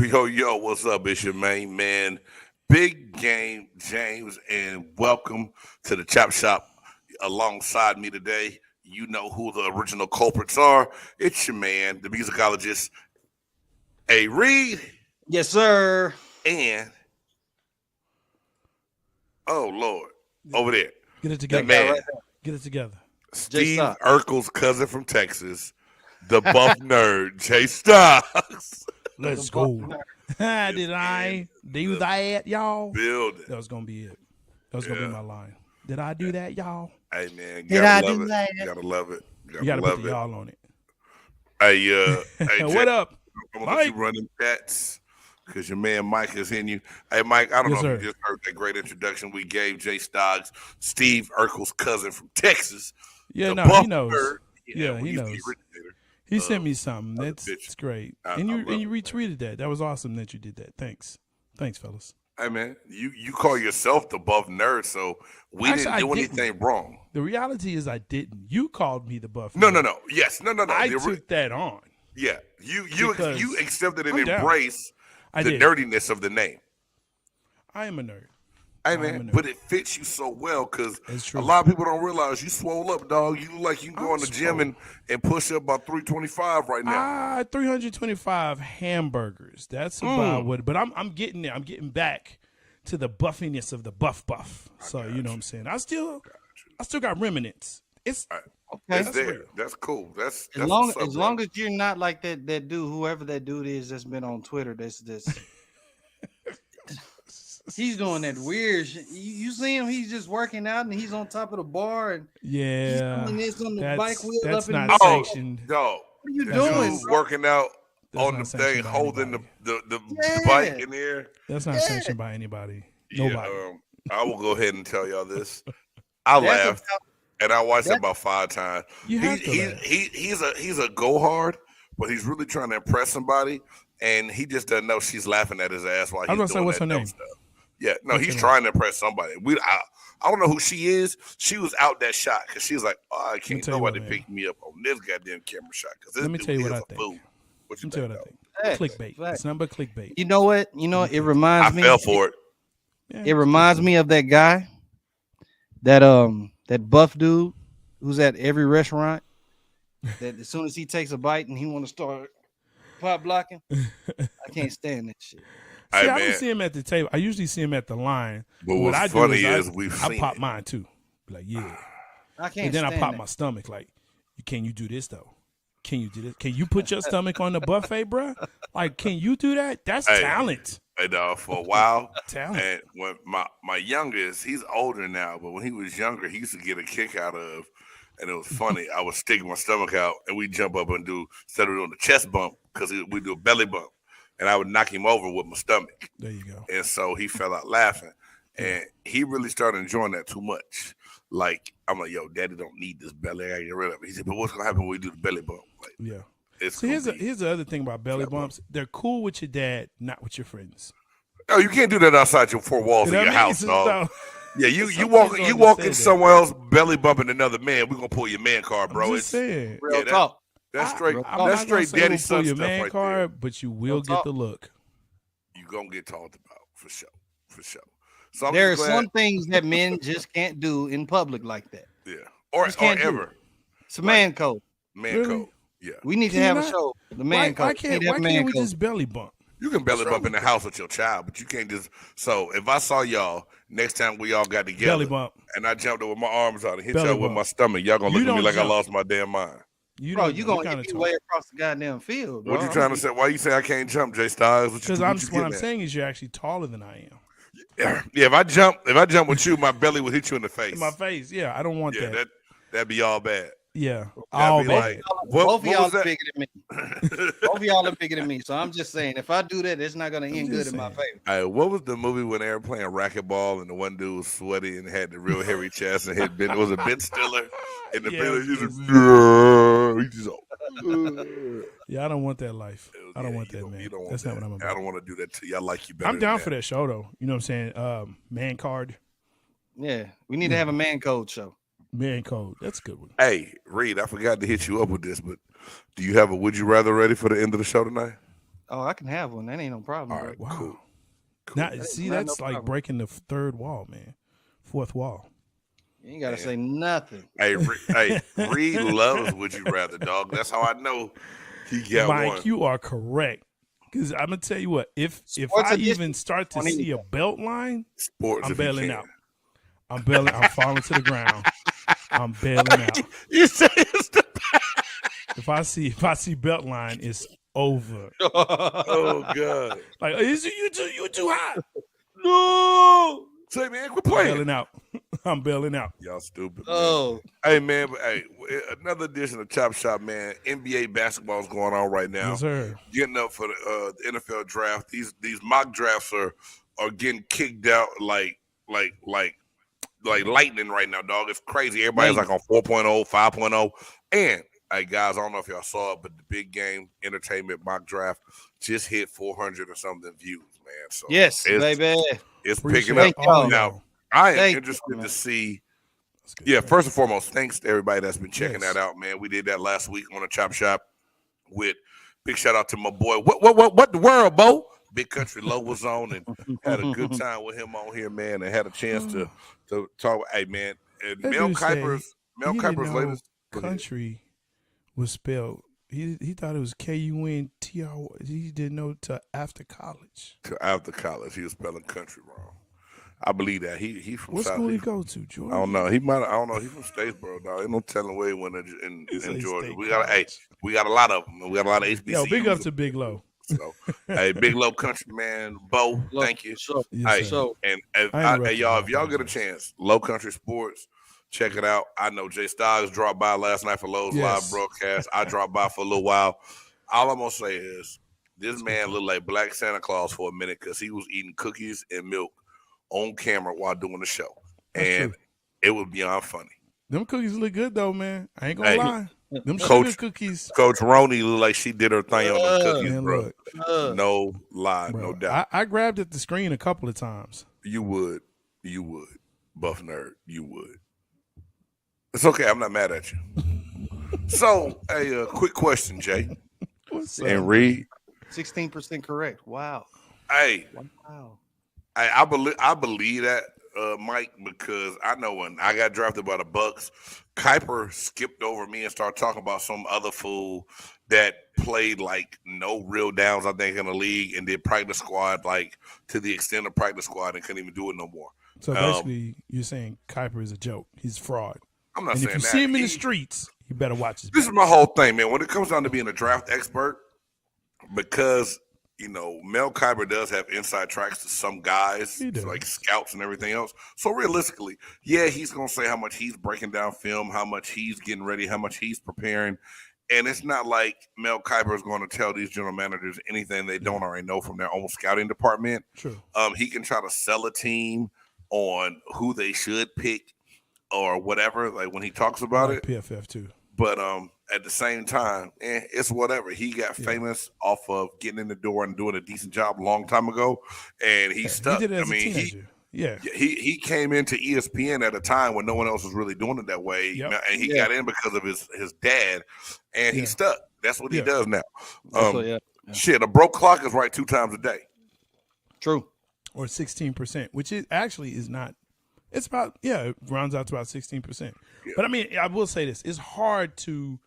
Yo, what's up? It's your main man, Big Game James, and welcome to the Chop Shop. Alongside me today, you know who the original culprits are. It's your man, the musicologist, A. Reed, Yes, sir. and oh Lord, over there, Get it the together. man, Get it together. Steve Stock. Urkel's cousin from Texas, the buff nerd, Jay Stocks. Let's go. Did I do that, y'all? Building. That was gonna be it. That was gonna be my line. Did I do that, y'all? Hey man, Did I gotta do love that? it. Gotta love it. You gotta love put the y'all on it. Hey, hey, What Jay, up? I'm gonna let you Mike? run them chats because your man Mike is in you. Hey, Mike, I don't Yes, know sir. if you just heard that great introduction we gave Jay Stoggs, Steve Urkel's cousin from Texas. Yeah, the no, buff he knows. nerd. Yeah, well, he he's the knows. originator. He sent me something. That's bitch. it's great. I And you love and you it, retweeted that. That was awesome that you did that. Thanks, fellas. Hey man, you call yourself the buff nerd, so we Actually, didn't I do didn't. anything wrong. The reality is I didn't. You called me the buff. No. nerd. Yes, no. I The ori- took that on. yeah, you Because accepted and I'm down. embraced I the did. nerdiness of the name. I am a nerd. Hey I'm a man, nerd. but it fits you so well because It's a true. lot of people don't realize you swole up, dog. You look like you can go I'm in the gym and push up about 325 right now. 325 hamburgers. That's about what. But I'm getting there. I'm getting back to the buffiness of the buff. So you know what I'm saying. I still got remnants. It's Okay. It's there. real. That's cool. That's As long what's up, as bro. long as you're not like that dude, whoever that dude is that's been on Twitter, that's he's doing that weird shit. You see him? He's just working out and he's on top of the bar and yeah. he's doing this on the That's, bike wheel that's up in not the Oh, sanctioned. dog. What are you The doing, dude bro? working out That's on not the sanctioned thing, by holding anybody. the Yeah. bike in there. That's not Yeah. sanctioned by anybody. Nobody. Yeah, I will go ahead and tell y'all this. I That's laughed and I watched it that- about 5 times. You have to laugh. He's a go hard, but he's really trying to impress somebody, and he just doesn't know she's laughing at his ass while I he's was gonna say, doing what's that her dumb name? stuff. Yeah, no, What's he's her trying to impress somebody. I don't know who she is. She was out that shot because she was like, "Oh, I can't tell you what, nobody man. pick me up on this goddamn camera shot because this Let me dude tell you is what I a think. fool." What you Let me tell you think? what I think. Facts, Clickbait. facts. It's nothing but clickbait. You know what? It reminds I me. fell for it. Yeah. It reminds me of that guy, that buff dude who's at every restaurant. That as soon as he takes a bite and he want to start pop blocking, I can't stand that shit. See, Hey, I don't man. see him at the table. I usually see him at the line. But what what's I do funny is is we've I seen pop it. mine too. Be like, yeah. I can't. And then I stand pop that. my stomach. Like, can you do this though? Can you do this? Can you put your stomach on the buffet, bruh? Like, can you do that? That's Hey. talent. Hey, dog, for a while. Talent. And when my youngest, he's older now, but when he was younger, he used to get a kick out of, and it was funny. I would stick my stomach out, and we jump up and do instead of doing the chest bump because we do a belly bump, and I would knock him over with my stomach, There you go. and so he fell out laughing, and he really started enjoying that too much. Like I'm like, yo, daddy don't need this belly. I gotta get rid of it. He said, but what's gonna happen when we do the belly bump? Like, Yeah. it's So gonna be- here's the other thing about belly flat bump. bumps. They're cool with your dad, not with your friends. Oh, you can't do that outside your 4 walls You know of what your I mean? house, So- dog. Yeah, you Some walk people you walk in understand that. somewhere else belly bumping another man. We're gonna pull your man card, I'm bro. just saying. Real yeah, that- talk. That's straight. I'm I'm That's not gonna straight say daddy we'll pull son your stuff man right card, but you will get talk. the look. there. You gonna get talked about for sure, for sure. So I'm There are just glad, some things that men just can't do in public like that. yeah, or just can't do ever It's a man code. man Really? code. Yeah, We need to Can you have a not? show. The man code. Why We can't need to have a man we code. just belly bump? you can belly What's bump wrong in the house with your child, but you can't just. So if I saw y'all next time we all got together, Belly bump. and I jumped up with my arms out and hit Belly y'all with bump. my stomach, y'all gonna You look at me don't like I jump. lost my damn mind. You Bro, don't you know. gonna We hit kinda me way across the goddamn field, bro. What you trying to say? Why you say I can't jump, Jay Styles? Because what I'm saying is you're actually taller than I am. Yeah, if I jump with you, my belly would hit you in the face. In my face, yeah, I don't want Yeah, that. that'd be all bad. Yeah, That'd all be bad. like, what Both of y'all was are that? bigger than me. Both of y'all are bigger than me. So I'm just saying, if I do that, it's not gonna end good just in my saying. favor. What was the movie when they were playing racquetball and the one dude was sweaty and had the real hairy chest and had been, it was a Ben Stiller in the Yeah, middle. it He was just, "No." He just Yeah, I don't want that life. I don't yeah, want you that, don't- man. you don't want That's not that. what I'm I about. don't want to do that to you. I like you better. I'm than down for that show though. You know what I'm saying? Man card, Yeah, we need to have a man code show. man code. That's a good one. Hey, Reed, I forgot to hit you up with this, but do you have a would you rather ready for the end of the show tonight? Oh, I can have one. That ain't no problem. All right, Wow. cool. Now, That's see, not that's no like problem. breaking the third wall, man. Fourth wall. You ain't gotta say nothing. Hey, Reed loves Would You Rather, dog. That's how I know he got Mike, one. you are correct. Because I'm gonna tell you what, if Sports I edition even start to on see a anything. belt line, Sports, I'm if you bailing can. out. I'm bailing. I'm falling to the ground. I'm bailing out. You say it's the If I see belt line, it's over. oh god. Like you too high. No. Say, man, quit I'm playing. bailing out. I'm bailing out. Y'all stupid. Man. Oh, Hey, man, but hey, another edition of Chop Shop, man. NBA basketball is going on right now. Yes, sir. Getting up for the NFL draft. These mock drafts are getting kicked out like lightning right now, dog. It's crazy. Everybody's like on 4.0, 5.0. And hey, guys, I don't know if y'all saw it, but the big game entertainment mock draft just hit 400 or something views, man. So yes, baby. it's Appreciate picking up all now. y'all. I am Thank you, interested man. to see. That's good. Yeah, first and foremost, thanks to everybody that's been checking Yes. that out, man. We did that last week on the Chop Shop with big shout out to my boy. What the world, Bo? Big Country Low was on and had a good time with him on here, man, and had a chance to talk. Hey, man, and That Mel dude said Kiper's he didn't know latest country was spelled. He thought it was KUNTR. He didn't know till after college. after college, he was spelling country wrong. I believe that he from What South. school he go to, Georgia? I don't know. He might. I don't know. He's from Statesboro, dog. Ain't no telling where he went in say Georgia. State We got College. we got a lot of them. We got a lot of HBCUs. Yo, big up to Big Low. So, hey, Big Low Country man, Bo, Look, thank you. So, Yes, Hey, sir. so and if I hey, interrupted y'all, you. if y'all get a chance, Low Country Sports, check it out. I know Jay Styles dropped by last night for Low's Yes. live broadcast. I dropped by for a little while. All I'm gonna say is this man looked like Black Santa Claus for a minute because he was eating cookies and milk on camera while doing the show, That's and true. it was beyond funny. Them cookies look good though, man. I ain't gonna Hey, lie. Them Coach- sugar cookies. Coach Roney looked like she did her thing on them cookies, Man, bro. look, No lie, bro, no doubt. I grabbed at the screen a couple of times. You would, Buff Nerd, you would. It's okay. I'm not mad at you. So, a quick question, Jay What's and Reed. 16% correct. Wow. Hey, Wow. I believe that, Mike, because I know when I got drafted by the Bucks, Kuiper skipped over me and started talking about some other fool that played like no real downs, I think, in the league and did practice squad like to the extent of practice squad and couldn't even do it no more. So basically, you're saying Kuiper is a joke. He's a fraud. I'm not And saying if you that. see him in the streets, you better watch his This is back. my whole thing, man. When it comes down to being a draft expert, because Mel Kiper does have inside tracks to some guys, He does. like scouts and everything else. So realistically, yeah, he's gonna say how much he's breaking down film, how much he's getting ready, how much he's preparing. And it's not like Mel Kiper is going to tell these general managers anything they don't already know from their own scouting department. True. He can try to sell a team on who they should pick or whatever, like when he talks about Like it. PFF too. But at the same time, it's whatever. He got famous off of getting in the door and doing a decent job a long time ago, and he stuck. He did it as I mean, a teenager. he came into ESPN at a time when no one else was really doing it that way, Yep. and he got in because of his dad, and he stuck. That's what he Yeah. does now. Also, yeah. Shit, a broke clock is right 2 times a day. True. Or 16%, which is actually is not. It's about it rounds out to about 16%. Yeah. But I mean, I will say this: it's hard to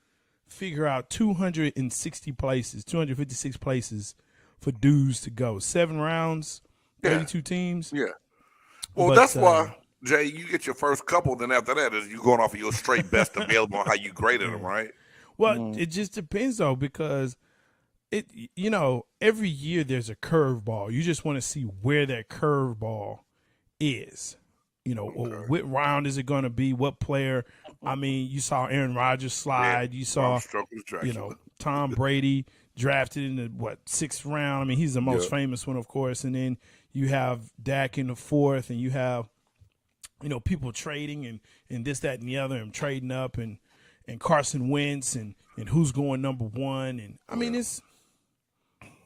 figure out 260 places, 256 places for dudes to go. 7 rounds, 32 teams. Yeah. Well, But, that's why, Jay, you get your first couple, then after that is you going off of your straight best available on how you graded them, right? Well, it just depends though, because every year there's a curveball. You just want to see where that curveball is. What round is it going to be? What player? I mean, you saw Aaron Rodgers slide. You saw, Tom Brady drafted in the 6th round. I mean, he's the most famous one, of course. And then you have Dak in the 4th, and you have, people trading and this, that, and the other, and trading up, and Carson Wentz, and who's going number 1. And I mean, it's,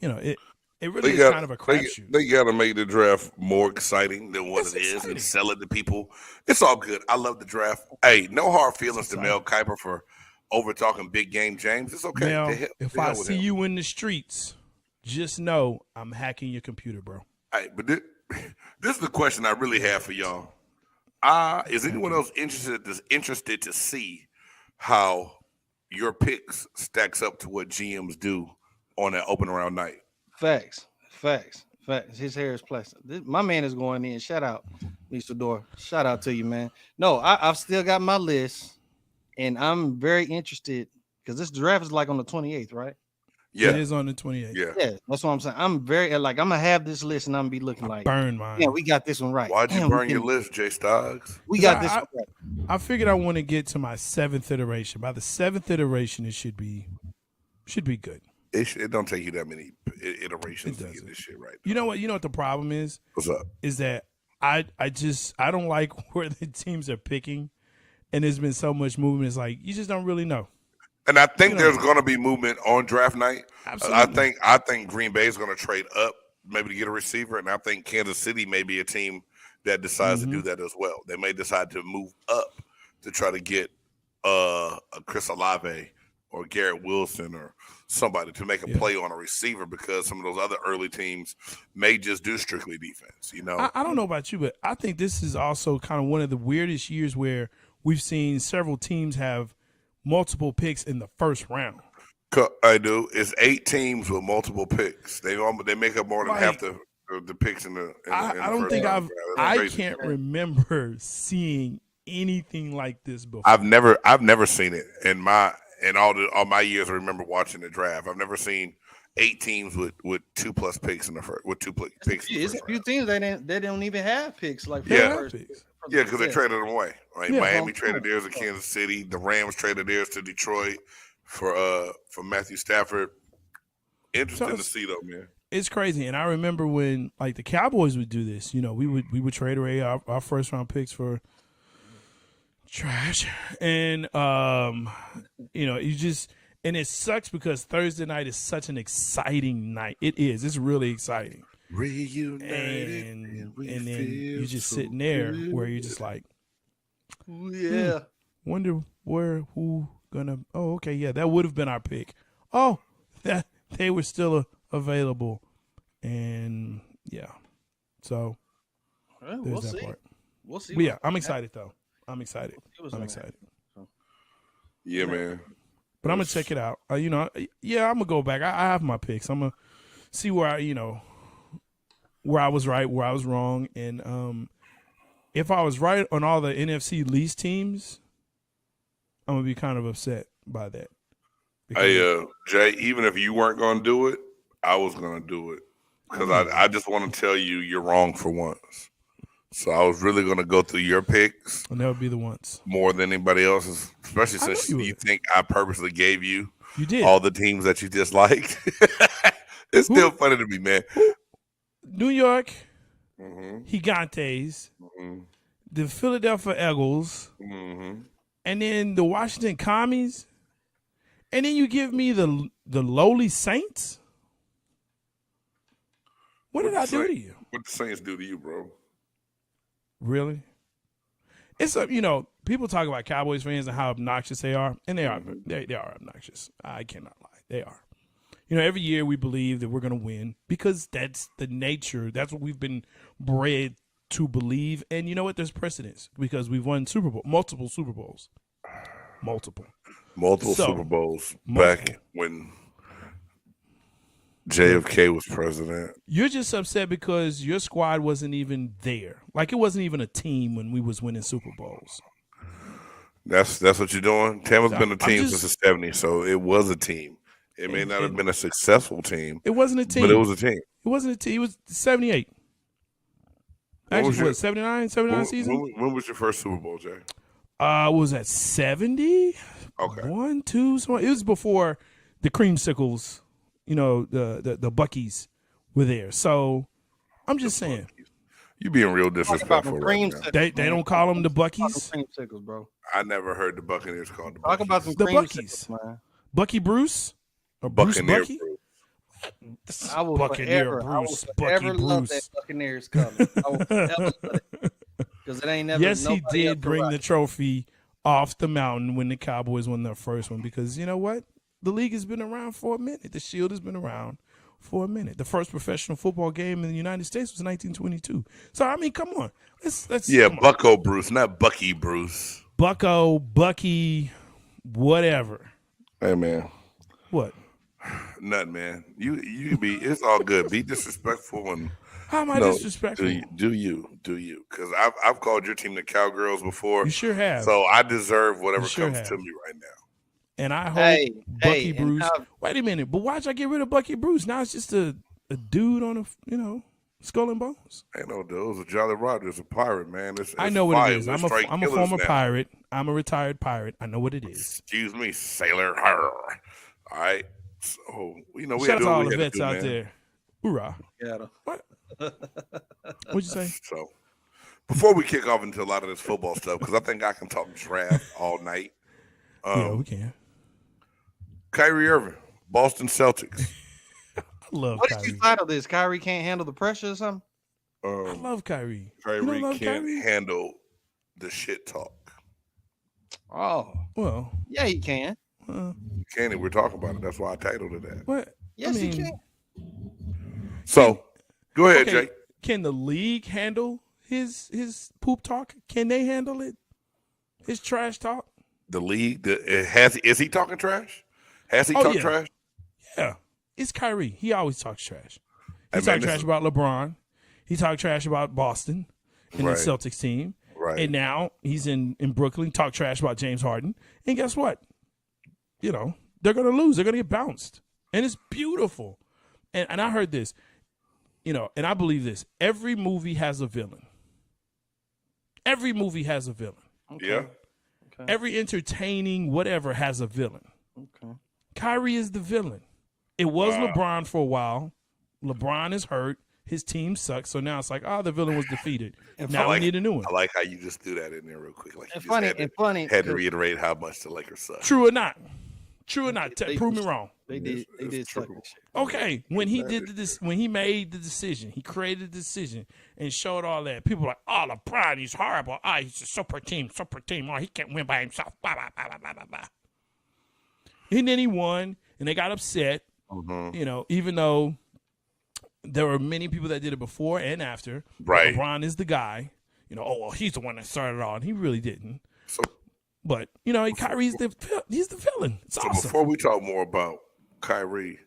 it really is kind of a crapshoot. They got to make the draft more exciting than what it is and sell it to people. It's all good. I love the draft. Hey, no hard feelings to Mel Kiper for over talking big game, James. It's okay. Now, if I see you in the streets, just know I'm hacking your computer, bro. Hey, but this is the question I really have for y'all. Is anyone else interested to see how your picks stacks up to what GMs do on that open round night? Facts. His hair is plastic. My man is going in. Shout out, Mr. Door. Shout out to you, man. No, I've still got my list, and I'm very interested because this draft is like on the 28th, right? Yeah, it is on the 28th. Yeah, that's what I'm saying. I'm very I'm gonna have this list, and I'm gonna be looking like burn mine. Yeah, we got this one right. Why'd you burn your list, Jay Stoggs? We got this one right. I figured I want to get to my 7th iteration. By the 7th iteration, it should be good. It don't take you that many iterations to get this shit right. You know what the problem is? What's up? Is that I don't like where the teams are picking, and there's been so much movement. It's like you just don't really know. And I think there's going to be movement on draft night. Absolutely. I think Green Bay is going to trade up maybe to get a receiver, and I think Kansas City may be a team that decides to do that as well. They may decide to move up to try to get a Chris Olave or Garrett Wilson or somebody to make a play on a receiver because some of those other early teams may just do strictly defense. I don't know about you, but I think this is also kind of one of the weirdest years where we've seen several teams have multiple picks in the first round. I do. It's 8 teams with multiple picks. They make up more than half the picks in the. I don't think I can't remember seeing anything like this before. I've never seen it in all my years. I remember watching the draft. I've never seen 8 teams with 2+ picks in the first with 2 picks. It's a few teams they don't even have picks like because they traded them away. Right, Miami traded theirs to Kansas City. The Rams traded theirs to Detroit for Matthew Stafford. Interesting to see though, man. It's crazy, and I remember when like the Cowboys would do this. We would trade away our first round picks for trash, and you just. And it sucks because Thursday night is such an exciting night. It is. It's really exciting. Reunited, and then you're just sitting there where you're just like, wonder who gonna. Oh, okay, yeah, that would have been our pick. Oh, that they were still available, and yeah. So there's that part. We'll see. But yeah, I'm excited though. I'm excited. Yeah, man. But I'm gonna check it out. I'm gonna go back. I have my picks. I'm gonna see where where I was right, where I was wrong, and if I was right on all the NFC least teams, I'm gonna be kind of upset by that. Hey, Jay, even if you weren't gonna do it, I was gonna do it because I just want to tell you you're wrong for once. So I was really going to go through your picks. And that would be the ones. More than anybody else's, especially since you think I purposely gave you all the teams that you disliked. It's still funny to me, man. New York, Gigantes, the Philadelphia Eagles, and then the Washington Commies, and then you give me the lowly Saints? What did I do to you? What the Saints do to you, bro? Really? It's people talk about Cowboys fans and how obnoxious they are, and they are. They are obnoxious. I cannot lie. They are. Every year we believe that we're going to win because that's the nature. That's what we've been bred to believe. And you know what? There's precedence because we've won multiple Super Bowls. Multiple Super Bowls back when JFK was president. You're just upset because your squad wasn't even there. Like it wasn't even a team when we was winning Super Bowls. That's what you're doing? Tampa's been a team since the 70s, so it was a team. It may not have been a successful team. It wasn't a team. But it was a team. It wasn't a team. It was 78. Actually, 79 season? When was your first Super Bowl, Jay? Was that 70? Okay. 1, 2, so it was before the creamsicles. The Buckies were there. So I'm just saying. You being real disrespectful right now. They don't call them the Buckies? Creamsicles, bro. I never heard the Buccaneers called the Buckies. Talk about the Buckies. Man. Bucky Bruce? Or Bruce Bucky? I will Buccaneer forever, Bruce. Bucky Bruce. Love that Buccaneers color. I will forever love it. Because it ain't never. Yes, he did bring the trophy off the mountain when the Cowboys won their first one. Because you know what? The league has been around for a minute. The Shield has been around for a minute. The first professional football game in the United States was 1922. So I mean, come on. Let's Yeah, come on. Bucko Bruce, not Bucky Bruce. Bucko, Bucky, whatever. Hey man, What? nothing, man. You be. It's all good. Be disrespectful and. How am I disrespectful? Do you? Because I've called your team the Cowgirls before. You sure have. So I deserve whatever You sure comes have. to me right now. And I hope Bucky and Bruce. Wait a minute, but why'd I get rid of Bucky Bruce? Now it's just a dude on a skull and bones. Ain't no dude. It was a Jolly Roger's a pirate, man. I know what fire. it is. I'm Strike a killers former now. pirate. I'm a retired pirate. I know what it is. Excuse me, sailor. Arr. All right. So we Shout had out to to do all what we the had to vets do, out man. there. Hoorah. Got What? What'd you say? So before we kick off into a lot of this football stuff, because I think I can talk draft all night. Yeah, we can. Kyrie Irving, Boston Celtics. I love What did Kyrie. you title this? Kyrie can't handle the pressure or something? I love Kyrie. Kyrie You don't love can't Kyrie? handle the shit talk. Oh, Well, yeah, he can. Candy, we're talking about it. That's why I titled it that. what? Yes, I mean, he can. So go ahead, okay, Jake. can the league handle his poop talk? Can they handle it? His trash talk? The league is he talking trash? Has he Oh, talked yeah. trash? Yeah. It's Kyrie. He always talks trash. He Hey, man, talked this trash is- about LeBron. He talked trash about Boston and Right. the Celtics team. Right. And now he's in Brooklyn, talk trash about James Harden. And guess what? They're going to lose. They're going to get bounced. And it's beautiful. And I heard this, and I believe this. Every movie has a villain. Every movie has a villain. Yeah. Every entertaining whatever has a villain. Okay. Kyrie is the villain. It was Wow. LeBron for a while. LeBron is hurt. His team sucks. So now it's like, the villain was defeated. Now we need a new one. I like how you just threw that in there real quick. Like you And just funny, had to reiterate how much the Lakers suck. True or not? True or not? They- Prove me wrong. They did It's suck true. that shit. Okay, when he did when he made the decision, he created the decision and showed all that. People were like, LeBron, he's horrible. He's a super team. He can't win by himself. Blah, blah, blah, blah, blah, blah. And then he won, and they got upset. Mm-hmm. Even though there were many people that did it before and after. Right. LeBron is the guy. He's the one that started it all, and he really didn't. So, But Kyrie's he's the villain. It's so awesome. before we talk more about Kyrie,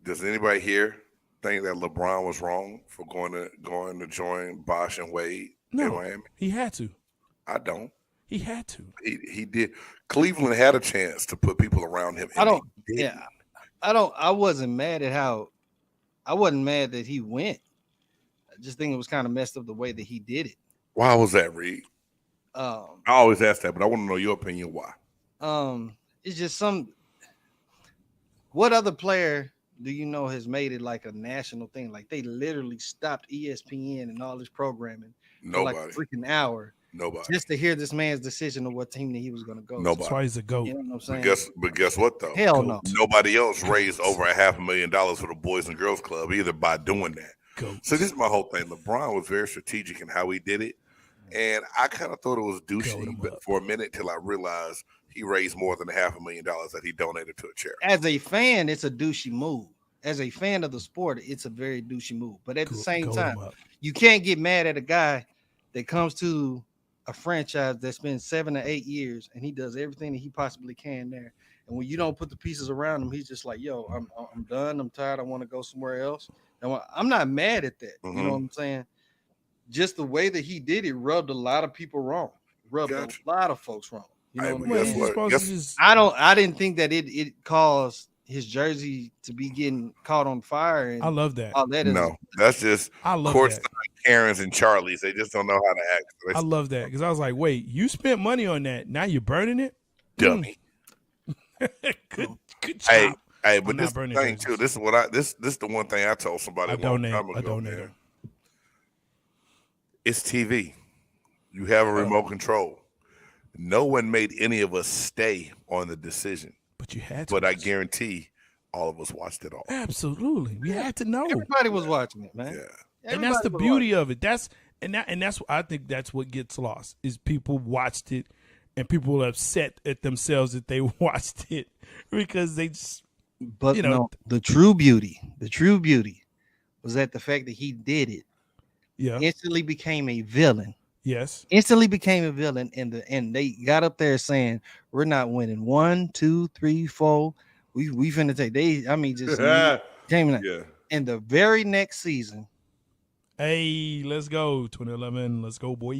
does anybody here think that LeBron was wrong for going to join Bosh and Wade in No, Miami? he had to. I don't. He had to. He did. Cleveland had a chance to put people around him. And he didn't. I wasn't mad at I wasn't mad that he went. I just think it was kind of messed up the way that he did it. Why was that, Reed? I always ask that, but I want to know your opinion. Why? It's just what other player do you know has made it like a national thing? Like they literally stopped ESPN and all this programming for like Nobody. a freaking hour Nobody. just to hear this man's decision of what team that he was going to go. Nobody. That's why he's a GOAT. To. You know what I'm But saying? guess what though? Hell no. Nobody else raised over $500,000 for the Boys and Girls Club either by doing that. GOAT. So this is my whole thing. LeBron was very strategic in how he did it, and I kind of thought it was Goat douchey him up. for a minute till I realized he raised more than $500,000 that he donated to a charity. As a fan, it's a douchey move. As a fan of the sport, it's a very douchey move. But at the same Goat him time, up. you can't get mad at a guy that comes to a franchise that's been 7 to 8 years and he does everything that he possibly can there. And when you don't put the pieces around him, he's just like, yo, I'm done. I'm tired. I want to go somewhere else. And I'm not mad at that. You know what I'm saying? Just the way that he did it rubbed a lot of people wrong. Rubbed Gotcha. a lot of folks wrong. You know Hey, what but I'm guess saying? what? Supposed to just- I didn't think that it caused his jersey to be getting caught on fire and I love that. all that is No, that's just I love course that. Karens and Charlies. They just don't know how to act. I love that because I was like, wait, you spent money on that. Now you're burning it? Dummy. Good Hey, job. hey, I'm but not this burning thing jerseys. too. This is what this is the one thing I told somebody I a long donate. time I ago, donate. man. It's TV. You have a remote control. No one made any of us stay on the decision, But you had to. but I guarantee all of us watched it all. Absolutely. We had to know. everybody was watching it, man. Yeah. And that's the Everybody was beauty of it. That's I think that's what gets lost is people watched it and people were upset at themselves that they watched it because they just But no, the true beauty was that the fact that he did it. Yeah. Instantly became a villain. Yes. Instantly became a villain, and they got up there saying, "We're not winning 1, 2, 3, 4. We finna take." Just came in. Yeah. And the very next season, hey, let's go 2011. Let's go, boy.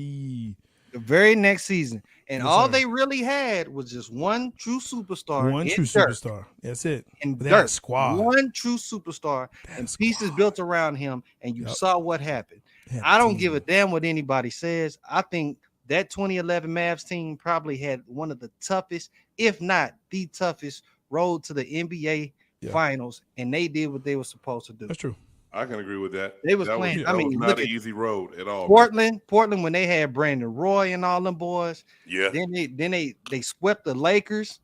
The very next season, and yes, all sir. they really had was just one true superstar. Superstar. That's it. And that squad. One true superstar and pieces built around him, and you saw what happened. Yeah, I don't give a damn what anybody says. I think that 2011 Mavs team probably had one of the toughest, if not the toughest, road to the NBA finals, and they did what they were supposed to do. That's true. I can agree with that. They was playing. Was not an easy road at all. Portland, when they had Brandon Roy and all them boys. Yeah. Then they swept the Lakers.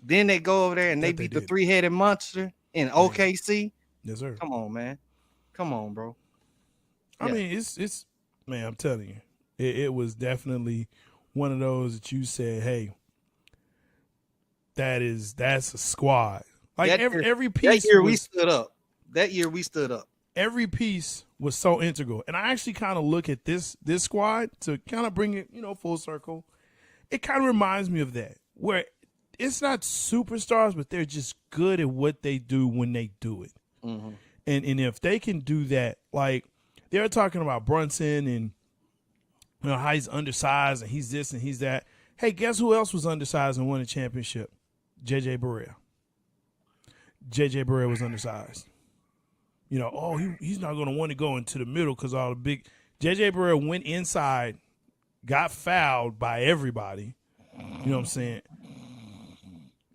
Then they go over there and they beat the three-headed monster in OKC. Yes, sir. Come on, man. Come on, bro. I mean, it's man, I'm telling you, it was definitely one of those that you said, hey, that's a squad. Like every piece. We stood up. That year we stood up. Every piece was so integral. And I actually kind of look at this squad to kind of bring it, full circle. It kind of reminds me of that, where it's not superstars, but they're just good at what they do when they do it. Mm-hmm. And if they can do that, like they're talking about Brunson and how he's undersized and he's this and he's that. Hey, guess who else was undersized and won a championship? J.J. Barea. J.J. Barea was undersized. He's not going to want to go into the middle because all the big – J.J. Barea went inside, got fouled by everybody. You know what I'm saying?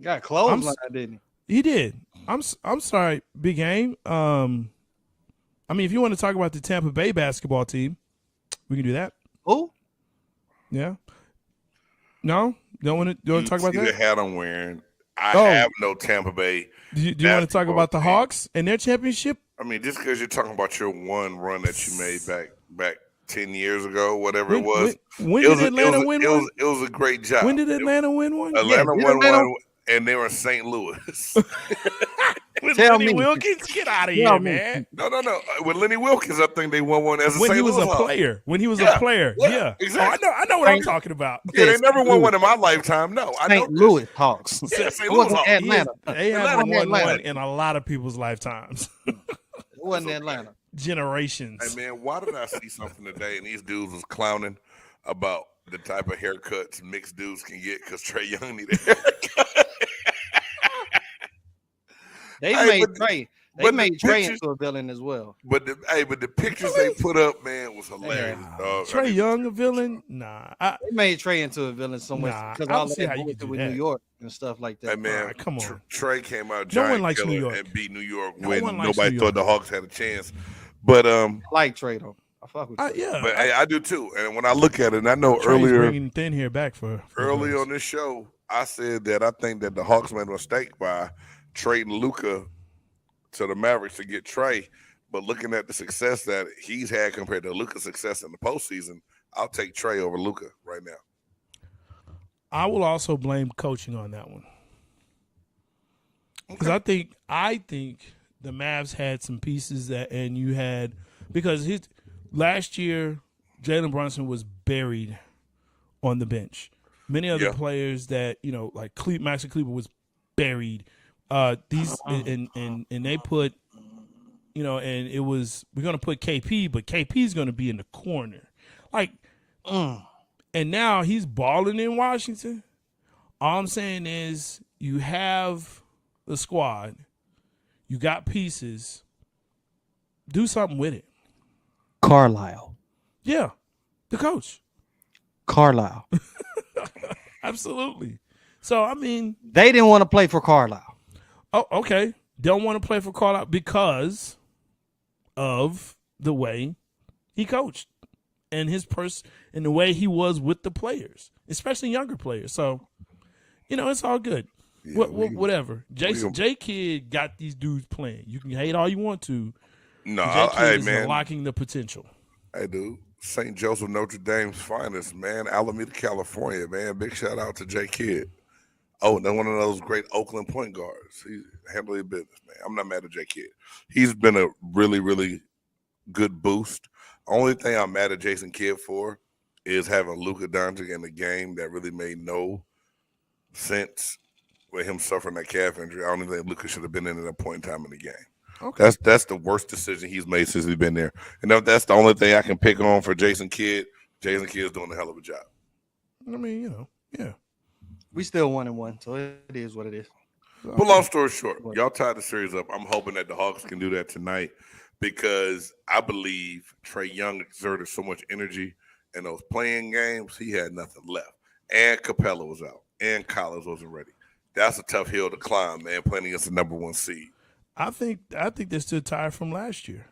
Got closed like that, didn't he? He did. I'm sorry, Big Game. If you want to talk about the Tampa Bay basketball team, we can do that. Who? Yeah. No? Don't want to talk about that? The hat I'm wearing. I have no Tampa Bay. Do you want to talk about the Hawks and their championship? Just because you're talking about your one run that you made back 10 years ago, whatever it was. When did Atlanta win one? It was a great job. When did Atlanta win one? Atlanta won one, and they were in St. Louis. With Lenny Wilkins? Get out of here, man. No. With Lenny Wilkins, I think they won one as a St. Louis. When he was a player. When he was a player. Yeah. Exactly. I know what I'm talking about. Yeah, they never won one in my lifetime. No. St. Louis Hawks. Yeah, St. Louis Hawks. Atlanta. They haven't won one in a lot of people's lifetimes. It wasn't Atlanta. Generations. Hey, man, why did I see something today and these dudes was clowning about the type of haircuts mixed dudes can get because Trae Young need a haircut? They made Trae into a villain as well. But the pictures they put up, man, was hilarious. Trae Young a villain? Nah. They made Trae into a villain so much because all of that with New York and stuff like that. Hey, man, come on. Trae came out no one likes New York and beat New York when nobody thought the Hawks had a chance. But I like Trae though. I fuck with Trae. Yeah. But I do too. And when I look at it, and I know Trae's earlier bringing thin hair back for early on this show, I said that I think that the Hawks made a mistake by trading Luka to the Mavericks to get Trae. But looking at the success that he's had compared to Luka's success in the postseason, I'll take Trae over Luka right now. I will also blame coaching on that one. Because I think the Mavs had some pieces and you had because last year Jalen Brunson was buried on the bench. Many other players that like Maxi Kleber was buried. And they put and it was we're gonna put KP, but KP's gonna be in the corner, and now he's balling in Washington. All I'm saying is you have the squad. You got pieces. Do something with it. Carlisle. Yeah. The coach. Carlisle. Absolutely. So, they didn't want to play for Carlisle. Oh, okay. Don't want to play for Carlisle because of the way he coached and his and the way he was with the players, especially younger players. So, it's all good. Yeah, whatever. J Kid got these dudes playing. You can hate all you want to. No, J Kid is unlocking the potential. Hey, dude. St. Joseph Notre Dame's finest, man. Alameda, California, man. Big shout out to J Kid. Oh, and then one of those great Oakland point guards. He handled his business, man. I'm not mad at J Kidd. He's been a really, really good boost. Only thing I'm mad at Jason Kidd for is having Luka Doncic in the game that really made no sense with him suffering that calf injury. I don't even think Luka should have been in at that point in time in the game. Okay. That's the worst decision he's made since he's been there. And if that's the only thing I can pick on for Jason Kidd, Jason Kidd's doing a hell of a job. I mean, yeah. We still 1-1, so it is what it is. But long story short, y'all tied the series up. I'm hoping that the Hawks can do that tonight because I believe Trae Young exerted so much energy in those playing games, he had nothing left. And Capella was out. And Collins wasn't ready. That's a tough hill to climb, man, playing against the number 1 seed. I think they're still tired from last year.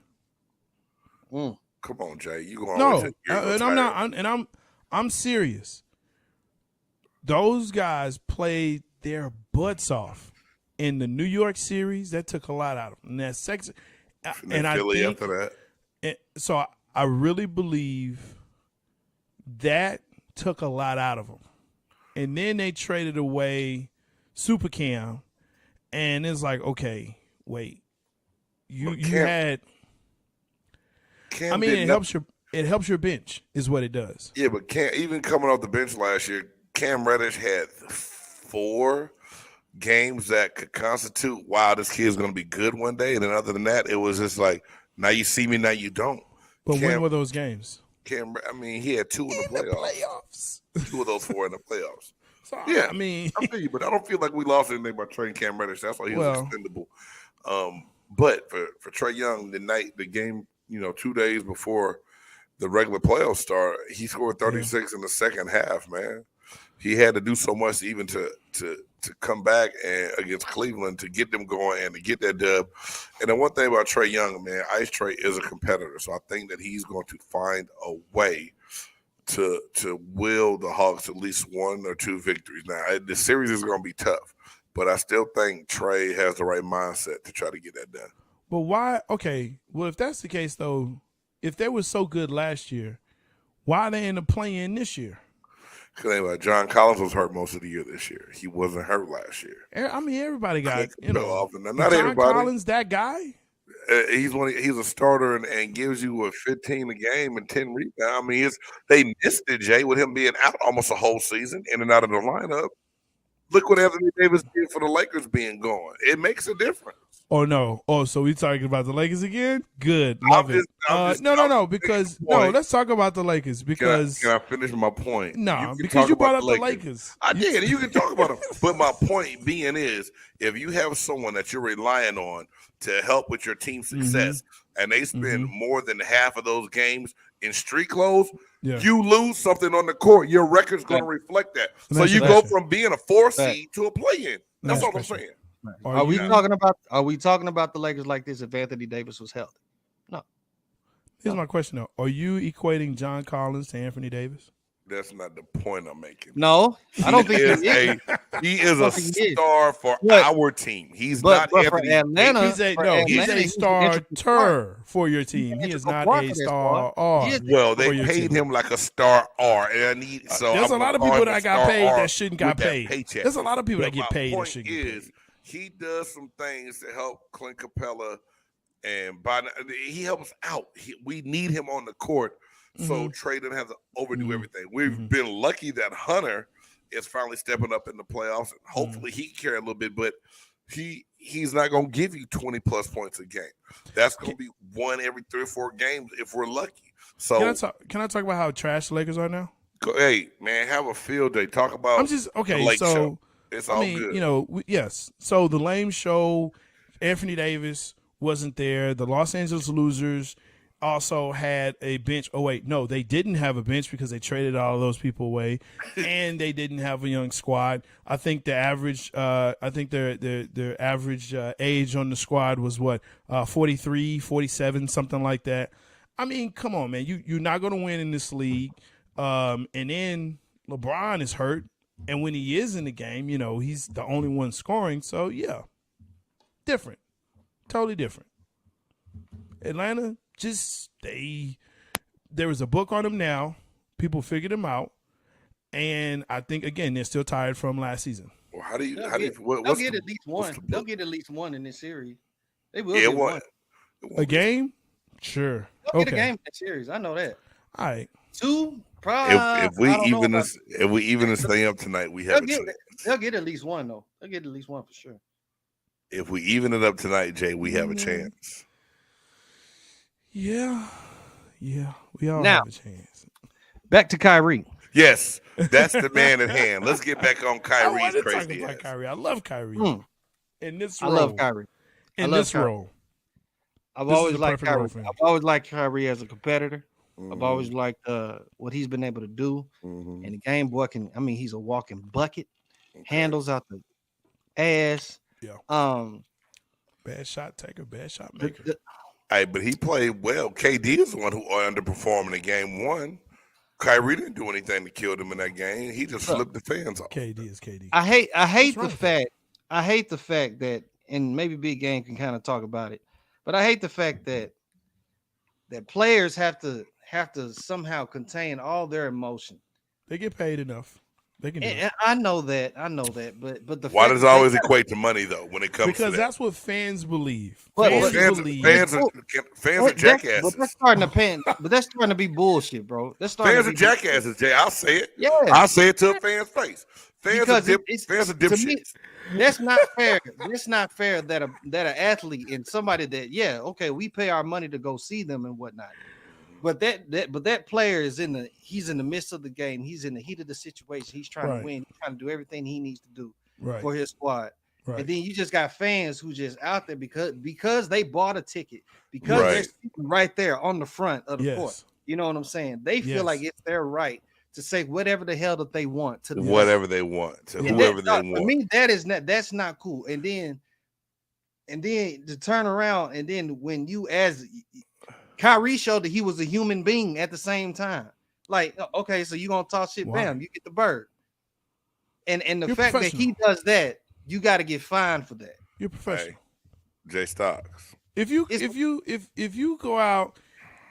Come on, Jay. You going no, I'm serious. Those guys played their butts off in the New York series. That took a lot out of them. And that section, and I think after that. So I really believe that took a lot out of them. And then they traded away Super Cam, and it's like, okay, wait, you had. Cam I mean, it helps your bench, is what it does. Yeah, but Cam, even coming off the bench last year, Cam Reddish had 4 games that could constitute, wow, this kid's going to be good one day. And then other than that, it was just like, now you see me, now you don't. But when were those games? Cam, I mean, he had 2 in the playoffs. 2 of those 4 in the playoffs. So, yeah, I mean, I feel you, but I don't feel like we lost anything by trading Cam Reddish. That's why he was expendable. But for Trae Young, the game, 2 days before the regular playoffs start, he scored 36 in the second half, man. He had to do so much even to come back and against Cleveland to get them going and to get that dub. And the one thing about Trae Young, man, Ice Trae is a competitor, so I think that he's going to find a way to will the Hawks at least 1 or 2 victories. Now, the series is going to be tough, but I still think Trae has the right mindset to try to get that done. But why? Okay, well, if that's the case, though, if they were so good last year, why are they in the play-in this year? Because John Collins was hurt most of the year this year. He wasn't hurt last year. I mean, everybody got, not John everybody. Collins, that guy? He's a starter and gives you 15 a game and 10 rebounds. I mean, they missed it, Jay, with him being out almost a whole season, in and out of the lineup. Look what Anthony Davis did for the Lakers being gone. It makes a difference. Oh, no. Oh, so we talking about the Lakers again? Good. Love it. No. Because, let's talk about the Lakers. Because Can I finish my point? No, because you brought up the Lakers. I did. You can talk about them. But my point being is, if you have someone that you're relying on to help with your team's success, and they spend more than half of those games in street clothes, you lose something on the court. Your record's going to reflect that. So you go from being a 4 seed to a play-in. That's all I'm saying. Are we talking about the Lakers like this if Anthony Davis was healthy? No. Here's my question though: are you equating John Collins to Anthony Davis? That's not the point I'm making. No, I don't think he is a star for our team. He's not Anthony. Atlanta. He's a starter for your team. He is not a star R. Well, they paid him like a star R, and there's a lot of people that got paid that shouldn't got paid. There's a lot of people that get paid that shouldn't get paid. He does some things to help Clint Capella, and he helps out. We need him on the court, so Trae doesn't have to overdo everything. We've been lucky that Hunter is finally stepping up in the playoffs, and hopefully he can carry a little bit, but he's not going to give you 20-plus points a game. That's going to be 1 every 3 or 4 games if we're lucky. So can I talk about how trash the Lakers are now? Hey, man, have a field day. Talk about the Lake Show. It's all good. Yes. So the lame show, Anthony Davis wasn't there. The Los Angeles Losers also had a bench. Oh, wait. No, they didn't have a bench because they traded all of those people away, and they didn't have a young squad. I think the average their average age on the squad was 43, 47, something like that. I mean, come on, man. You're not going to win in this league. And then LeBron is hurt. And when he is in the game, he's the only one scoring. So, yeah, different. Totally different. Atlanta, there was a book on them now. People figured them out. And I think, again, they're still tired from last season. Well, how do you? They'll get at least one. They'll get at least one in this series. They will get one. A game? Sure. They'll get a game in this series. I know that. All right. 2, probably. If we even this thing up tonight, we have a chance. They'll get at least one though. They'll get at least one for sure. If we even it up tonight, Jay, we have a chance. Yeah. We all have a chance. Back to Kyrie. Yes, that's the man at hand. Let's get back on Kyrie's crazy ass. Kyrie. I love Kyrie. In this I role. love Kyrie. In this role. I've always liked Kyrie. I've always liked Kyrie as a competitor. I've always liked what he's been able to do. And the game boy he's a walking bucket. Handles out the ass. Yeah. Bad shot taker, bad shot maker. Hey, but he played well. KD is the one who underperformed in game 1. Kyrie didn't do anything to kill them in that game. He just flipped the fans off. KD is KD. I hate the fact that, and maybe Big Game can kind of talk about it, but I hate the fact that players have to somehow contain all their emotion. They get paid enough. They can do it. I know that, but why does it always equate to money though when it comes to that? Because that's what fans believe. Fans are jackasses. But that's starting to be bullshit, bro. Fans are jackasses, Jay. I'll say it. Yeah, I'll say it to a fan's face. Fans are dipshits. That's not fair. It's not fair that an athlete and somebody that we pay our money to go see them and whatnot. But that player is in the midst of the game. He's in the heat of the situation. He's trying to win. He's trying to do everything he needs to do for his squad. Right. And then you just got fans who just out there because they bought a ticket, because they're sitting right there on the front of the court. You know what I'm saying? They feel like it's their right to say whatever the hell that they want to whatever they want to whoever they want. For me, that's not cool. And then to turn around and then when you as Kyrie showed that he was a human being at the same time. Like, okay, so you gonna talk shit, bam, you get the bird. And the fact that he does that, you got to get fined for that. You're professional. Hey, Jay Stocks. If you go out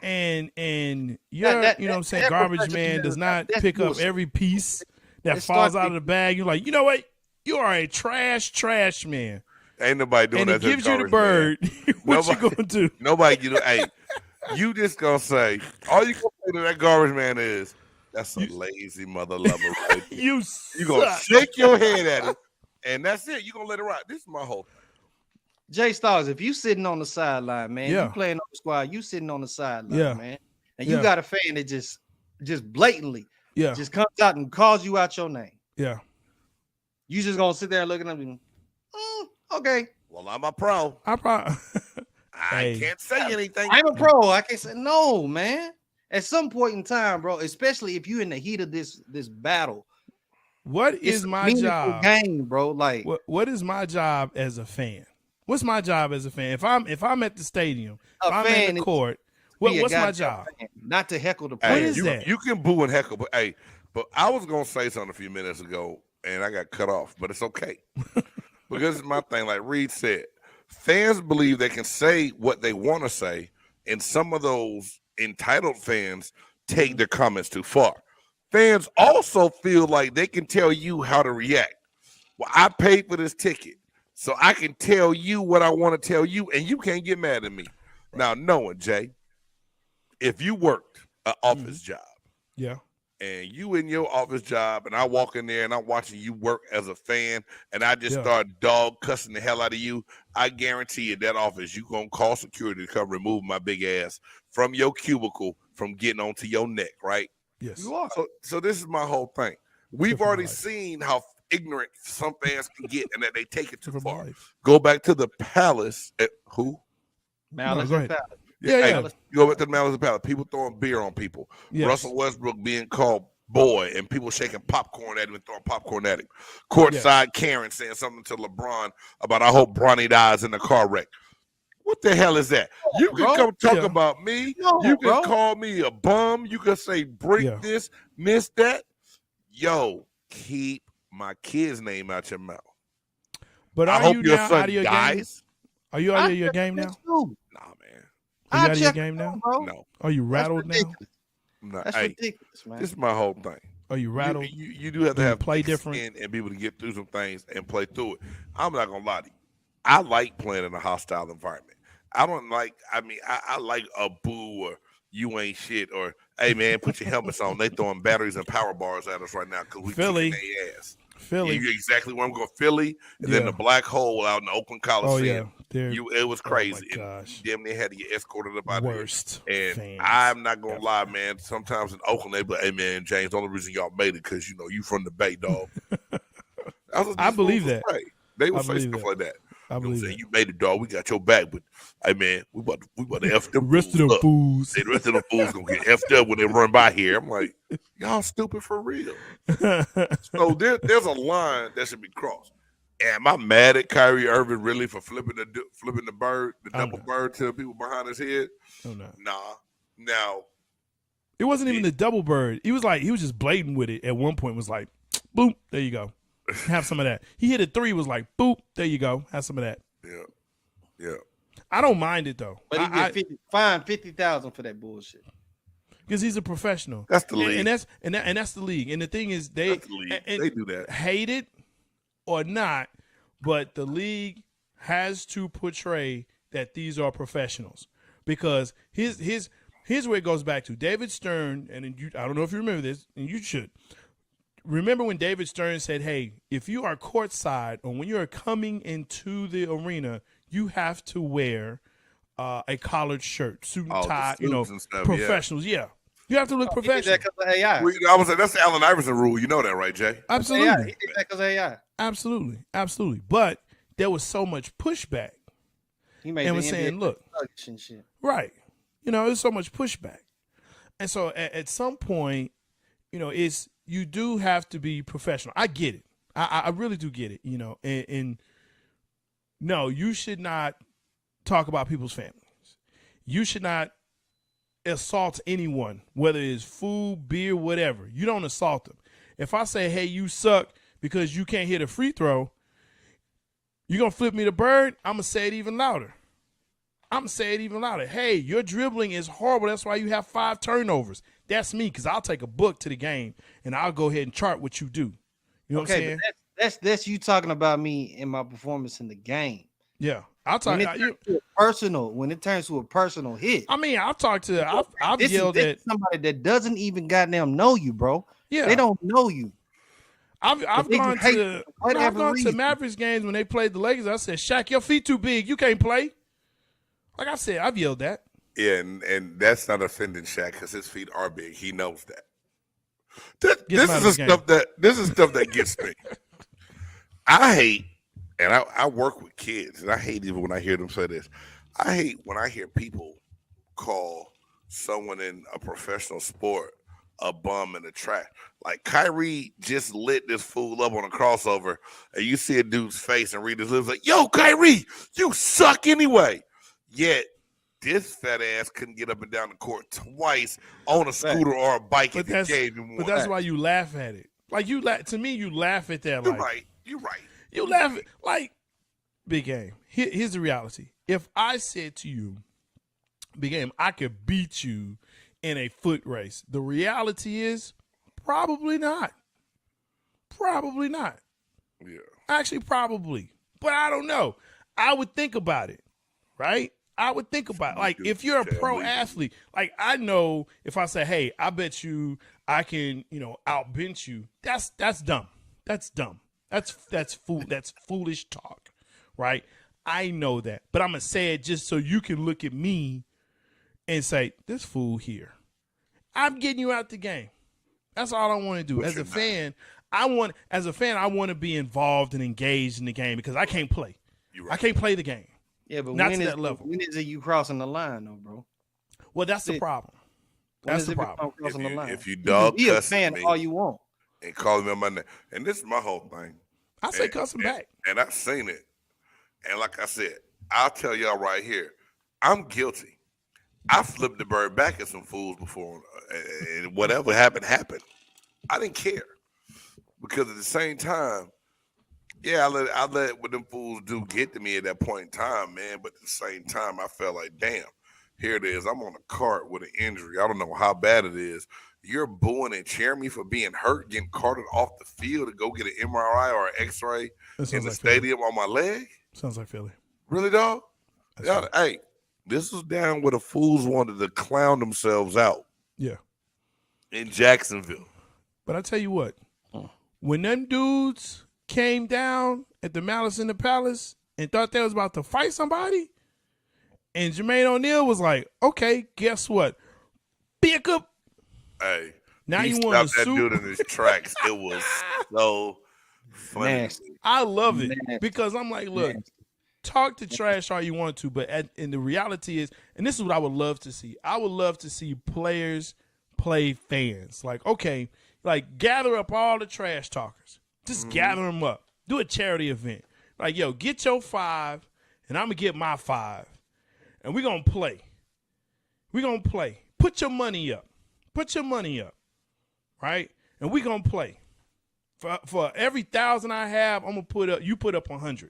and you're you know what I'm saying, garbage man does not pick up every piece that falls out of the bag, you're like, you know what? You are a trash man. Ain't nobody doing that. And it gives you the bird. What you gonna do? Nobody, hey, you just gonna say, all you gonna say to that garbage man is, that's a lazy mother lover. Right? You gonna shake your head at it, and that's it. You gonna let it ride. This is my whole thing. Jay Stars, if you sitting on the sideline, man, you playing on the squad, you sitting on the sideline, man, and you got a fan that just blatantly just comes out and calls you out your name. Yeah. You just gonna sit there and look at them and okay. Well, I'm a pro. I can't say anything. I'm a pro. I can't say no, man. At some point in time, bro, especially if you're in the heat of this battle. What is my job? Game, bro. Like what is my job as a fan? What's my job as a fan? If I'm at the stadium, if I'm at the court, what's my job? Not to heckle the player. What is that? You can boo and heckle, but I was gonna say something a few minutes ago and I got cut off, but it's okay. Because it's my thing, like Reed said, fans believe they can say what they want to say, and some of those entitled fans take their comments too far. Fans also feel like they can tell you how to react. Well, I paid for this ticket, so I can tell you what I want to tell you, and you can't get mad at me. Now, knowing, Jay, if you worked an office job, and you in your office job, and I walk in there and I'm watching you work as a fan, and I just start dog cussing the hell out of you, I guarantee you that office, you gonna call security to come remove my big ass from your cubicle from getting onto your neck, right? Yes. You are. So this is my whole thing. We've already seen how ignorant some fans can get and that they take it too far. Go back to the Palace at who? Malice and Palace. Yeah. You go back to the Malice and Palace. People throwing beer on people. Yes. Russell Westbrook being called boy and people shaking popcorn at him and throwing popcorn at him. Courtside Karen saying something to LeBron about, I hope Bronny dies in a car wreck. What the hell is that? You can come talk about me. You can call me a bum. You can say break this, miss that. Yo, keep my kid's name out your mouth. But I hope your son dies. Are you out of your game now? Nah, man. Are you out of your game now? No. Are you rattled now? No. That's ridiculous, man. This is my whole thing. Are you rattled? You do have to Do you have play thick different? skin and be able to get through some things and play through it. I'm not gonna lie to you. I like playing in a hostile environment. I don't like. I mean, I like a boo or you ain't shit or hey man, put your helmets on. They throwing batteries and power bars at us right now because we Philly. kicking their ass. Philly. You exactly where I'm going. Philly, and then Yeah. the black hole out in the Oakland Coliseum. Oh yeah. It was crazy. Oh my gosh. Damn, they had to get escorted up out Worst of there. And fans I'm not gonna ever. lie, man. Sometimes in Oakland, they be like, "Hey, man, James, the only reason y'all made it because you from the Bay, dog." I believe that. They would I say believe stuff that. like that. I You know what I'm believe saying? it. You made it, dog. We got your back, but hey, man, we about to f them. The rest of them fools up. fools. The rest of the fools gonna get effed up when they run by here. I'm like, y'all stupid for real. So there's a line that should be crossed. Am I mad at Kyrie Irving really for flipping the bird, the I'm double not. bird to the people behind his head? Oh, no. Nah. Now, It wasn't even the double bird. He was just blatant with it. At one point, was like, boop, there you go. Have some of that. He hit a three, was like, boop, there you go. Have some of that. yeah. I don't mind it though. But he get fined $50,000 for that bullshit. Because he's a professional. That's the league. And that's the league. And the thing is, they They do that. hate it or not, but the league has to portray that these are professionals. Because here's where it goes back to. David Stern, and I don't know if you remember this, and you should. Remember when David Stern said, hey, if you are courtside or when you are coming into the arena, you have to wear a collared shirt, suit and tie, and stuff, professionals. Yeah. You have to look professional. He did that because of AI. I was like, that's the Allen Iverson rule. You know that, right, Jay? Absolutely. AI. He did that because of AI. Absolutely. But there was so much pushback. He made And the was saying, NBA look, sluggish and shit. right. There's so much pushback. And so at some point, you do have to be professional. I get it. I really do get it, and no, you should not talk about people's families. You should not assault anyone, whether it's food, beer, whatever. You don't assault them. If I say, hey, you suck because you can't hit a free throw, you're going to flip me the bird, I'm going to say it even louder. Hey, your dribbling is horrible. That's why you have 5 turnovers. That's me, because I'll take a book to the game and I'll go ahead and chart what you do. You know what I'm saying? That's you talking about me and my performance in the game. Yeah. I'll talk When it turns to a personal hit. I mean, I've talked to I've yelled at somebody that doesn't even goddamn know you, bro. Yeah. They don't know you. I've gone to Mavericks games when they played the Lakers. I said, Shaq, your feet too big. You can't play. Like I said, I've yelled that. Yeah, and that's not offending Shaq because his feet are big. He knows that. This is stuff that gets me. I hate, and I work with kids, and I hate even when I hear them say this. I hate when I hear people call someone in a professional sport a bum and a trash. Like Kyrie just lit this fool up on a crossover, and you see a dude's face and read his lips like, "Yo, Kyrie, you suck anyway." Yet this fat ass couldn't get up and down the court twice on a scooter or a bike if he gave him one. But that's why you laugh at it. Like to me, you laugh at that. You're right. You laugh at, like, Big Game. Here's the reality. If I said to you, Big Game, I could beat you in a foot race, the reality is probably not. Probably not. Yeah. Actually, probably. But I don't know. I would think about it, right? I would think about it. Like, if you're a pro athlete, like, I know if I say, hey, I bet you I can, outbench you, that's dumb. That's dumb. That's foolish talk, right? I know that. But I'm going to say it just so you can look at me and say, this fool here. I'm getting you out the game. That's all I want to do. As a fan, I want to be involved and engaged in the game because I can't play. Right. I can't play the game. Yeah, but not to that level. When is it you crossing the line, though, bro? Well, that's the problem. That's the problem. If you dog be a fan all you want and call me on my name, and this is my whole thing. I say cuss him back, and I've seen it. And like I said, I'll tell y'all right here, I'm guilty. I flipped the bird back at some fools before, and whatever happened. I didn't care because at the same time, yeah, I let what them fools do get to me at that point in time, man. But at the same time, I felt like, damn, here it is. I'm on a cart with an injury. I don't know how bad it is, you're booing and cheering me for being hurt, getting carted off the field to go get an MRI or an X-ray in the stadium on my leg? Sounds like Philly. Really, dog? Yeah, hey, this is down where the fools wanted to clown themselves out. Yeah. In Jacksonville. But I tell you what, when them dudes came down at the Malice in the Palace and thought they was about to fight somebody, and Jermaine O'Neal was like, okay, guess what? Pick up. Hey, now he you want to that sue? Dude in his tracks. It was so funny. Nasty. I love it Nasty. because I'm like, look, talk to trash all you want to, but and the reality is, and this is what I would love to see. I would love to see players play fans. Like, okay, like gather up all the trash talkers. Just gather them up. Do a charity event. Like, yo, get your 5, and I'm going to get my 5. And we're going to play. We're going to play. Put your money up. Put your money up. Right? And we're going to play. For every 1,000 I have, I'm going to put up, you put up 100.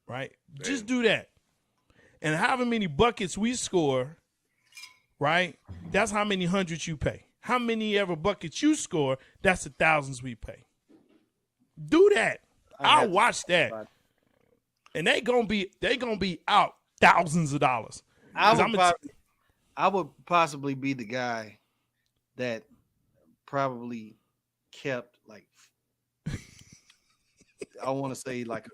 Right? Damn. Just do that. And however many buckets we score, right? That's how many hundreds you pay. How many ever buckets you score, that's the thousands we pay. Do that. I'll watch that. And they gonna be out thousands of dollars. I would possibly be the guy that probably kept like I want to say like a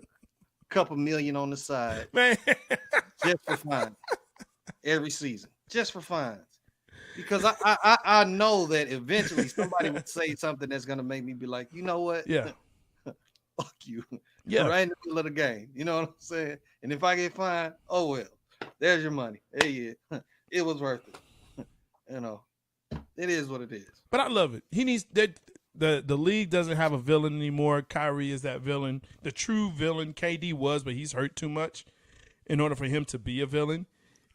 couple million on the side, man, just for fun every season, just for fun. Because I know that eventually somebody would say something that's gonna make me be like, you know what? Yeah. Fuck you. Yeah. Right in the middle of the game. You know what I'm saying? And if I get fined, oh well. There's your money. Hey, yeah. It was worth it. You know. It is what it is. But I love it. He needs that the league doesn't have a villain anymore. Kyrie is that villain. The true villain. KD was, but he's hurt too much in order for him to be a villain.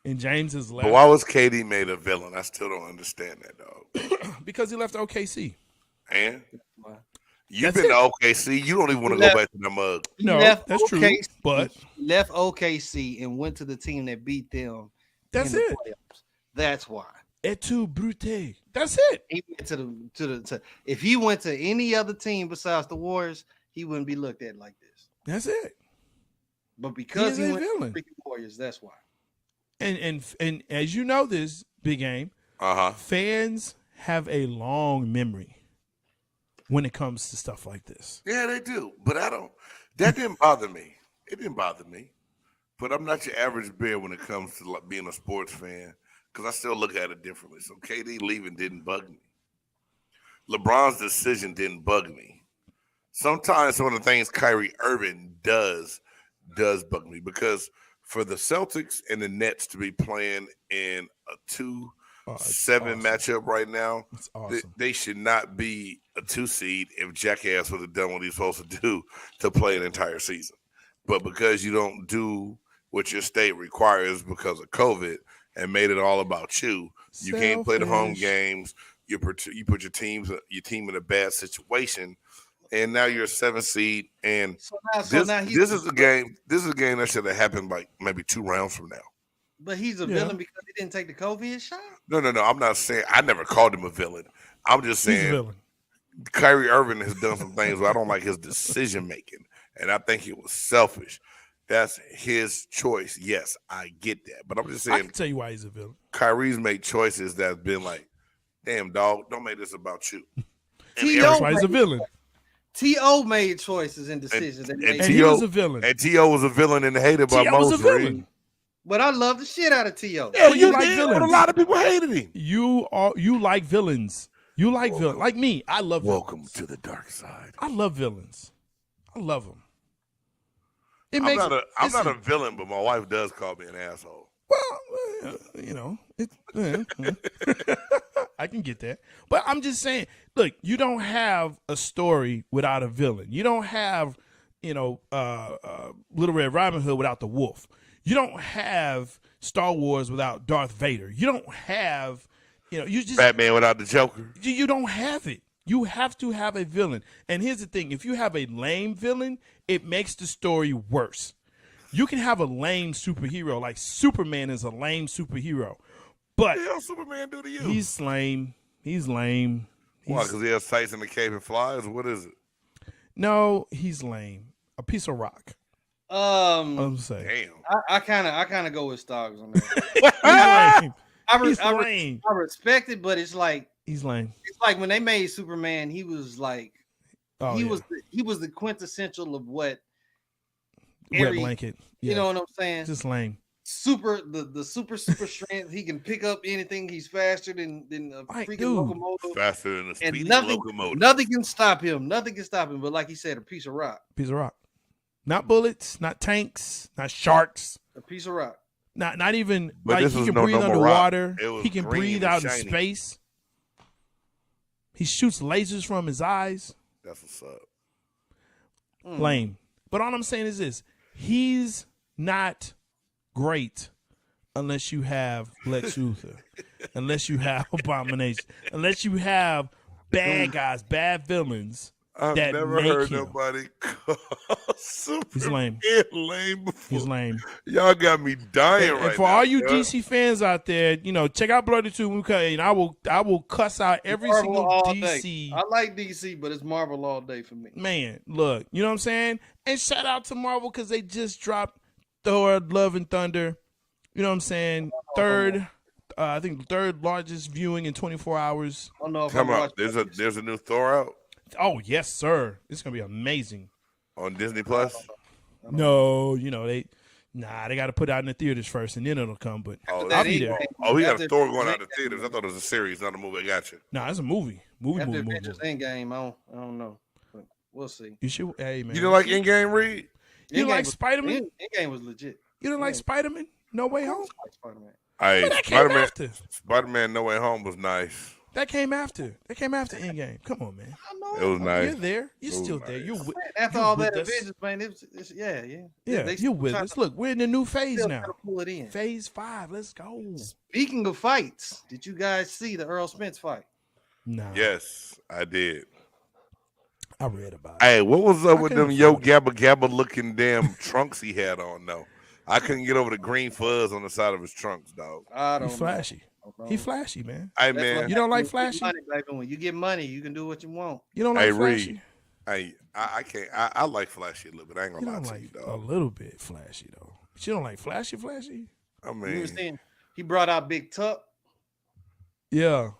And James is left. But why was KD made a villain? I still don't understand that, dog. Because he left OKC. And you've been to OKC. You don't even want to go back to the mug. No, that's true. But left OKC and went to the team that beat them. That's in it. The playoffs. That's why. Et tu brute. That's it. He went to if he went to any other team besides the Warriors, he wouldn't be looked at like this. That's it. But because he went villain. to the Warriors, that's why. And as you know, this big game, fans have a long memory when it comes to stuff like this. Yeah, they do. But that didn't bother me. It didn't bother me. But I'm not your average bear when it comes to like being a sports fan because I still look at it differently. So KD leaving didn't bug me. LeBron's decision didn't bug me. Sometimes some of the things Kyrie Irving does bug me because for the Celtics and the Nets to be playing in a 2-7 matchup right now, awesome. They should not be a 2 seed if Jackass would have done what he's supposed to do to play an entire season. But because you don't do what your state requires because of COVID and made it all about you, you can't play the home games. You put your team in a bad situation. And now you're a 7 seed, and this is a game. This is a game that should have happened like maybe 2 rounds from now. But he's a villain because he didn't take the COVID shot. No. I'm not saying I never called him a villain. I'm just saying Kyrie Irving has done some things where I don't like his decision making, and I think it was selfish. That's his choice. Yes, I get that, but I'm just saying. I can tell you why he's a villain. Kyrie's made choices that's been like, damn dog, don't make this about you. That's why he's a villain. T.O. made choices and decisions. And he was a villain. And T.O. was a villain and hated by most. was a villain. But I love the shit out of T.O. Yeah, you like villains. But a lot of people hated him. You like villains. You like villains. Like me, I love villains. Welcome to the dark side. I love villains. I love them. I'm not a villain, but my wife does call me an asshole. Well, I can get that. But I'm just saying, look, you don't have a story without a villain. You don't have, Little Red Riding Hood without the wolf. You don't have Star Wars without Darth Vader. You don't have, you just Batman without the Joker. You don't have it. You have to have a villain. And here's the thing. If you have a lame villain, it makes the story worse. You can have a lame superhero, like Superman is a lame superhero. But what the hell Superman do to you? He's lame. He's lame. Why? Because he has Tyson in the cave and flies? What is it? No, he's lame. A piece of rock. I'm saying. Damn. I kind of go with Stoggs on that. I respect it, but it's like he's lame. It's like when they made Superman, he was like, he was the quintessential of what wet blanket. You know what I'm saying? Just lame. The super strength. He can pick up anything. He's faster than a freaking locomotive. Faster than a speedy locomotive. Nothing can stop him. Nothing can stop him. But like he said, a piece of rock. Piece of rock. Not bullets, not tanks, not sharks. A piece of rock. Not even but like he can breathe underwater. He can breathe out in space. He shoots lasers from his eyes. That's what's up. Lame. But all I'm saying is this: he's not great unless you have Lex Luthor, unless you have Abomination, unless you have bad guys, bad villains. I've never heard nobody call Superman lame before. He's lame. Y'all got me dying right now. And for all you DC fans out there, check out Bloody 2 and I will cuss out every single DC. I like DC, but it's Marvel all day for me. Man, look, you know what I'm saying? And shout out to Marvel because they just dropped Thor: Love and Thunder. You know what I'm saying? I think third largest viewing in 24 hours. Come on, there's a new Thor out. Oh yes, sir! It's gonna be amazing on Disney Plus. No, they got to put it out in the theaters first, and then it'll come. But I'll be there. Oh, we got a Thor going out in the theaters. I thought it was a series, not a movie. I got you. Nah, it's a movie. Movie. Endgame. I don't know. But we'll see. You should. Hey man, you didn't like Endgame, Reed? You like Spider-Man? Endgame was legit. You didn't like Spider-Man? No Way Home. Spider-Man No Way Home was nice. That came after. Endgame. Come on, man. I know. It was nice. You're there. You're still there. After all that Avengers, man, it's yeah. Yeah, you're with us. Look, we're in a new phase now. Pull it in. Phase 5. Let's go. Speaking of fights, did you guys see the Errol Spence fight? No. Yes, I did. I read about it. Hey, what was up with them Gabba looking damn trunks he had on though? I couldn't get over the green fuzz on the side of his trunks, dog. He's flashy. He flashy, man. Hey, man. You don't like flashy? Money, baby. When you get money, you can do what you want. You don't like flashy? I can't. I like flashy a little bit. I ain't gonna lie to you, dog. A little bit flashy, though. But you don't like flashy? I mean, he brought out Big Tuck. Yeah.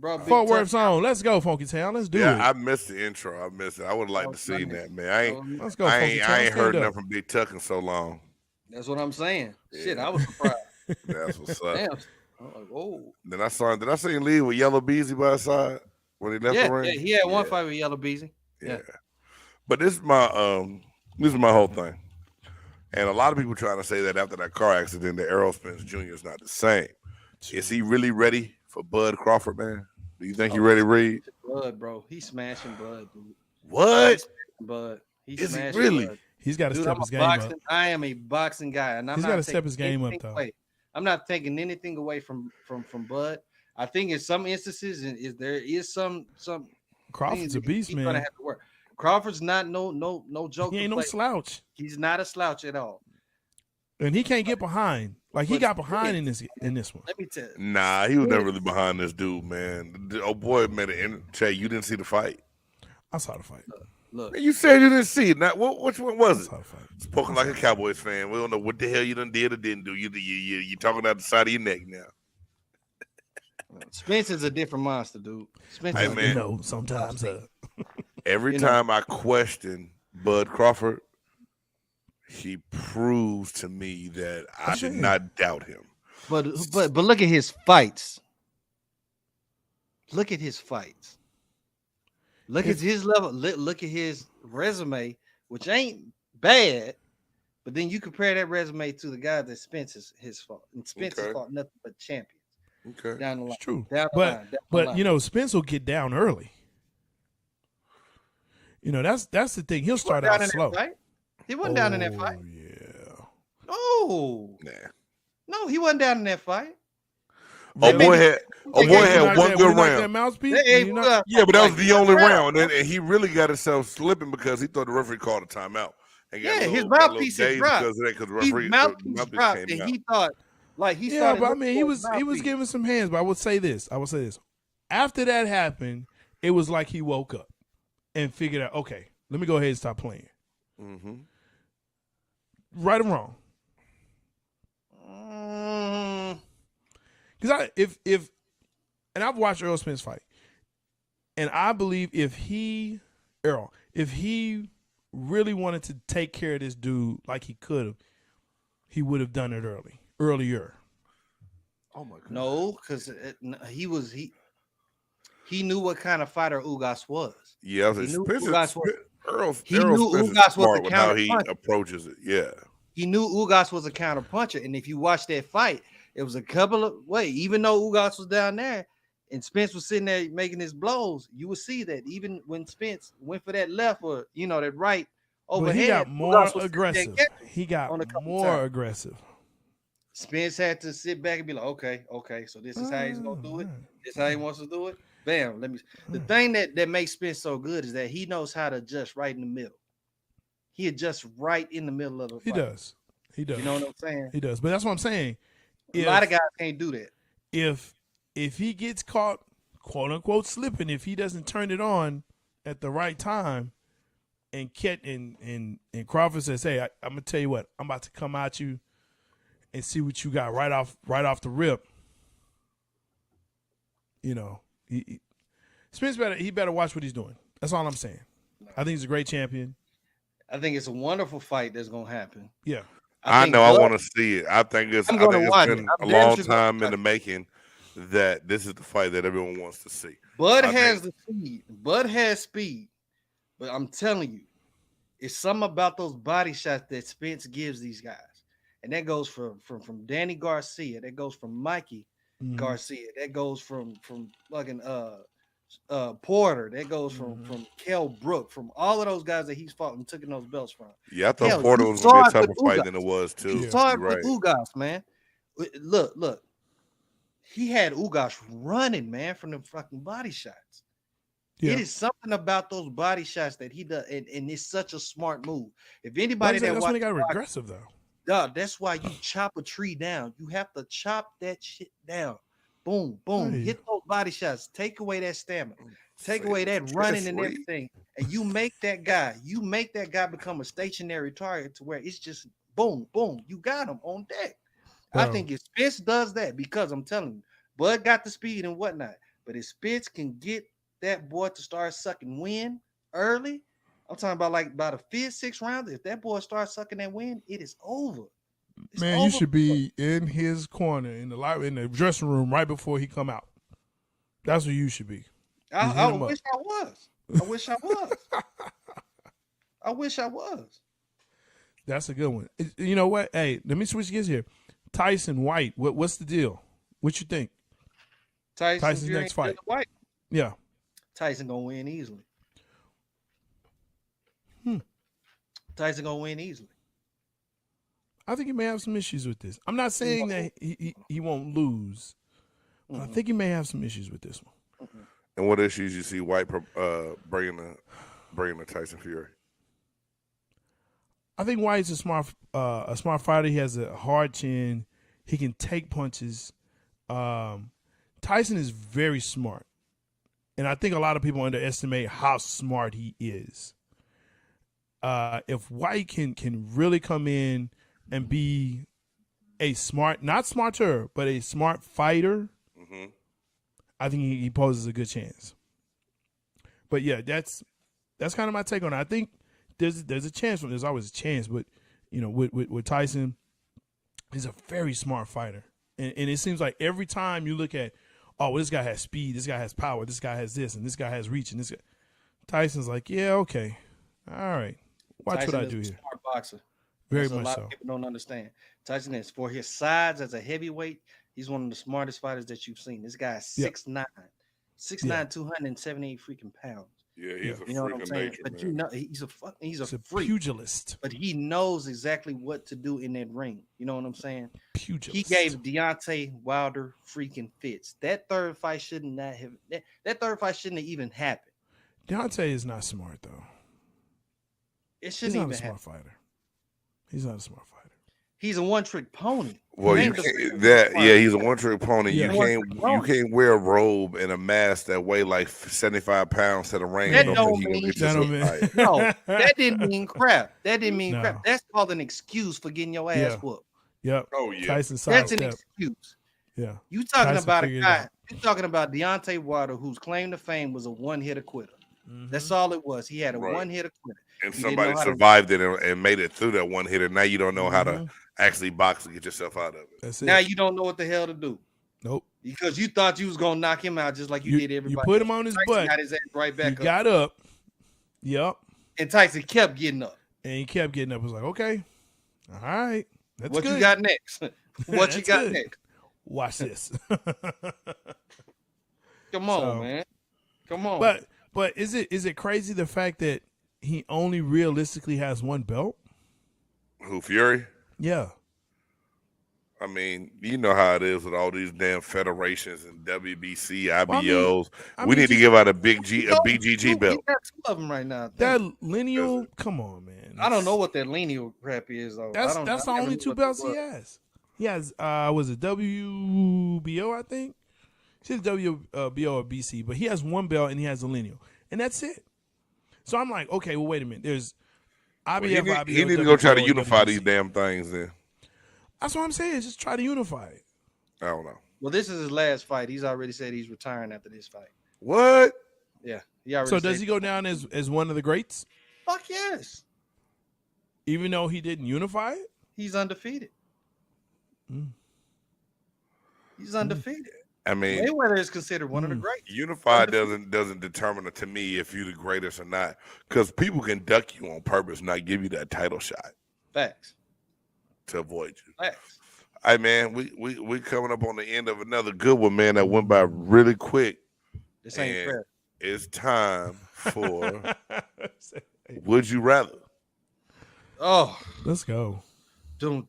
Fort Worth's on. Let's go, Funky Town. Let's do it. Yeah, I missed the intro. I missed it. I would like to see that, man. Let's go, I ain't heard nothing from Big Tuck in so long. That's what I'm saying. Yeah. Shit, I was surprised. That's what's up. Damn. I'm like, oh. Then did I see him leave with Yellow Beezy by his side when he left the ring? Yeah, he had one fight with Yellow Beezy. Yeah. But this is my whole thing. And a lot of people trying to say that after that car accident that Errol Spence Jr. is not the same. Is he really ready for Bud Crawford, man? Do you think he's ready, Reed? Bud, bro. He's smashing Bud, dude. What? Bud. Is he really? Bud. He's got to step his game up. I am a boxing guy, and he's got to step his game up, though. I'm not taking anything away from Bud. I think in some instances, there is some Crawford's a beast, man. Gonna have to work. Crawford's not no joke. He ain't no slouch. He's not a slouch at all. And he can't get behind. Like he got behind in this one. Let me tell you. Nah, he was never really behind this dude, man. Oh boy, made an Jay, you didn't see the fight. I saw the fight. Look. Man, you said you didn't see it. Now, which one was it? Spoken like a Cowboys fan. We don't know what the hell you done did or didn't do. You talking out the side of your neck now. Spence is a different monster, dude. Spence, hey, man. Sometimes. Every time I question Bud Crawford, he proves to me that I should not doubt him. But look at his fights. Look at his fights. Look at his level. Look at his resume, which ain't bad. But then you compare that resume to the guy that Spence has fought. And Spence has fought nothing but champions. Okay. Down the line. It's true. But Spence will get down early. That's the thing. He'll start out slow. He wasn't down in that fight. Yeah. Oh. Nah. No, he wasn't down in that fight. Boy had one good round. Yeah, but that was the only round, and he really got himself slipping because he thought the referee called a timeout. His mouthpiece dropped. His mouthpiece dropped, and he thought, but I mean, he was giving some hands. But I would say this: After that happened, it was like he woke up and figured out, okay, let me go ahead and stop playing. Mm-hmm. Right or wrong? Because and I've watched Errol Spence fight, and I believe if he really wanted to take care of this dude like he could have, he would have done it earlier. Oh my god. No, because he knew what kind of fighter Ugas was. Yeah, He knew Spencer, Ugas was. Errol He knew Spence is Ugas was smart a with how counter he puncher. approaches it. Yeah. He knew Ugas was a counter puncher, and if you watch that fight, it was a couple of even though Ugas was down there and Spence was sitting there making his blows, you would see that even when Spence went for that left or that right overhead, But he got more aggressive. He got more aggressive. Spence had to sit back and be like, okay, so this is how he's gonna do it. This is how he wants to do it. Bam. The thing that makes Spence so good is that he knows how to adjust right in the middle. He adjusts right in the middle of the fight. He does. You know what I'm saying? He does. But that's what I'm saying. A lot of guys can't do that. If he gets caught, quote unquote, slipping, if he doesn't turn it on at the right time, and Crawford says, "Hey, I'm gonna tell you what, I'm about to come at you and see what you got right off the rip." Spence better watch what he's doing. That's all I'm saying. I think he's a great champion. I think it's a wonderful fight that's gonna happen. Yeah. I know. I want to see it. I think it's been a long time in the making that this is the fight that everyone wants to see. Bud has the speed. Bud has speed. But I'm telling you, it's something about those body shots that Spence gives these guys. And that goes from Danny Garcia. That goes from Mikey Garcia. That goes from fucking Porter. That goes from Kell Brook. From all of those guys that he's fought and took those belts from. Yeah, I thought Porter was going to be a tougher fight than it was, too. You saw it with Ugas, man. Look. He had Ugas running, man, from the fucking body shots. Yeah. It is something about those body shots that he does, and it's such a smart move. If anybody that's when he got aggressive, though. Dog, that's why you chop a tree down. You have to chop that shit down. Boom, boom. Hey. Hit those body shots. Take away that stamina. Take away that running and everything. And you make that guy become a stationary target to where it's just boom, boom. You got him on deck. Bro. I think if Spence does that, because I'm telling you, Bud got the speed and whatnot. But if Spence can get that boy to start sucking wind early, I'm talking about like by the 5th, 6th round. If that boy starts sucking that wind, it is over. Man, you should be in his corner in the dressing room right before he come out. That's where you should be. I wish I was. I wish I was. That's a good one. You know what? Hey, let me switch gears here. Tyson White, what's the deal? What you think? Tyson's next fight. White. Yeah. Tyson gonna win easily. Tyson gonna win easily. I think he may have some issues with this. I'm not saying that he won't lose, but I think he may have some issues with this one. And what issues you see White bringing to Tyson Fury? I think White's a smart fighter. He has a hard chin. He can take punches. Tyson is very smart, and I think a lot of people underestimate how smart he is. If White can really come in and be a smart, not smarter, but a smart fighter, I think he poses a good chance. But yeah, that's kind of my take on it. I think there's a chance. There's always a chance, but with Tyson, he's a very smart fighter, and it seems like every time you look at, oh, well, this guy has speed, this guy has power, this guy has this, and this guy has reach, and this guy, Tyson's like, yeah, okay, all right. Watch Tyson what I do here. Smart boxer. Very That's much a lot so. of people don't understand. Tyson is, for his size as a heavyweight, he's one of the smartest fighters that you've seen. This guy is 6'9", 278 freaking pounds. Yeah, he's a freak of nature, but man. he's a freak. Pugilist. But he knows exactly what to do in that ring. You know what I'm saying? Pugilist. He gave Deontay Wilder freaking fits. That third fight shouldn't have even happened. Deontay is not smart though. It shouldn't even happen. He's not a smart fighter. He's a one-trick pony. Well, Name you the can't, second one. he's a one-trick pony. Yeah. You can't wear a robe and a mask that weigh like 75 pounds to the ring. That Don't don't think you gonna mean- get That don't yourself mean- fired. No, that didn't mean crap. That didn't mean No. crap. That's called an excuse for getting your ass Yeah. whooped. Yep. Oh yeah. Tyson That's an sidestep. excuse. Yeah. You talking Tyson about a figured it guy? out. You talking about Deontay Wilder, whose claim to fame was a one-hitter quitter. Mhm. That's all it was. He had a Right. one-hitter quitter. And He didn't somebody know how to- survived it and made it through that one hitter. Now you don't know how to Mhm. actually box and get yourself out of it. That's it. Now you don't know what the hell to do Nope. because you thought you was gonna knock him out just like you did everybody. You put him else. on his Tyson butt. got his ass right He back up, got up. Yep. and Tyson kept getting up. And he kept getting up. It was like, okay, all right, that's What good. you got next? What you That's got good. next? Watch this. Come on, So- man. Come on. but is it crazy the fact that he only realistically has one belt? Who, Fury? Yeah. I mean, you know how it is with all these damn federations and WBC, Well, IBOs. I we mean, need to just- give out a BGG He belt. got two of them right now. I think. That lineal, come on, man. I don't know what that lineal crap is though. That's I the never only knew two what that belts he was. has. He has was it WBO, I think? It's WBO or BC, but he has one belt and he has a lineal. And that's it. So I'm like, okay, well, wait a minute. There's Well, IBF, he need to go try to WBO, unify WBC. these damn things then. That's what I'm saying. Just try to unify it. I don't know. Well, this is his last fight. He's already said he's retiring after this fight. What? Yeah, he already. So does said- he go down as one of the greats, Fuck yes. even though he didn't unify it? He's undefeated. Mm. He's undefeated. I mean, Mayweather is considered one of the greats. unified doesn't determine it to me if you're the greatest or not. Because people can duck you on purpose, not give you that title shot Facts. to avoid you. Facts. Hey man, we coming up on the end of another good one, man. That went by really quick. This ain't And fair. it's time for Would You Rather. Oh, Let's go. don't.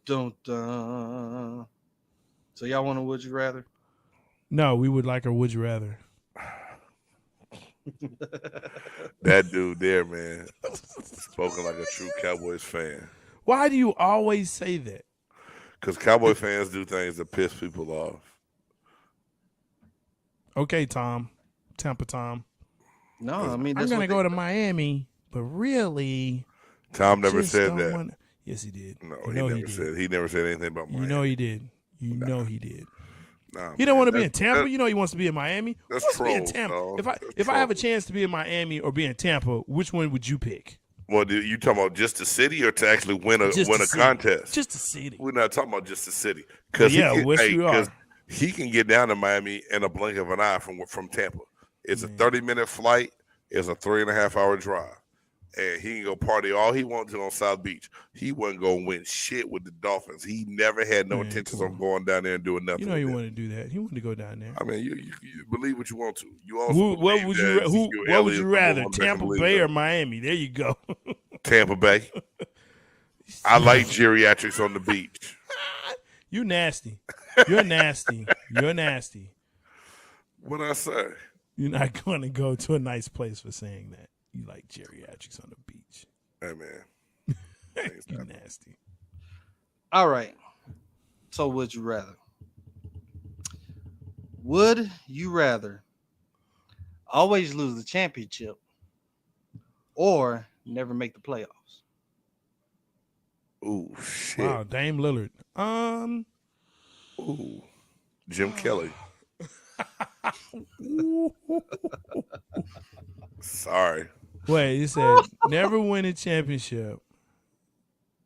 So y'all want to would you rather? No, we would like a would you rather. That dude there, man, spoken like a true Cowboys fan. Why do you always say that? Because Cowboy fans do things that piss people off. Okay, Tom. Tampa Tom. No, I mean I'm that's going to what go they- to Miami, but really. Tom never just said don't that. wanna- Yes, he did. No, You he know never did. said. He never said anything about You Miami. know he did. You know he did. Nah, He don't man, want to be in that's- Tampa. that- You know he wants to be in Miami. That's Wants to be in troll, Tampa. dog. That's If I have a troll. chance to be in Miami or be in Tampa, which one would you pick? Well, you talking about just the city or to actually win a Just win the a city. contest? Just the city. We're not talking about just the city. Because Yeah, West we are. he can get down to Miami in a blink of an eye from Tampa. It's a 30-minute flight. It's a 3.5-hour drive. And he can go party all he wants to on South Beach. He wasn't going to win shit with the Dolphins. He never had no Man, intentions come on on. going down there and doing nothing. You know he with it. wanted to do that. He wanted to go down there. I mean, you believe what you want to. You also What believe would that you Ezekiel what would Elliott you is rather, going back Tampa in the Bay league. or Miami? There you go. Tampa Bay. I like geriatrics on the beach. You nasty. You're nasty. You're nasty. What I say? You're not going to go to a nice place for saying that. You like geriatrics on the beach. Hey man. You nasty. All right. So would you rather? Would you rather always lose the championship or never make the playoffs? Ooh, shit. Wow, Dame Lillard. Ooh. Jim Kelly. Sorry. Wait, you said never win a championship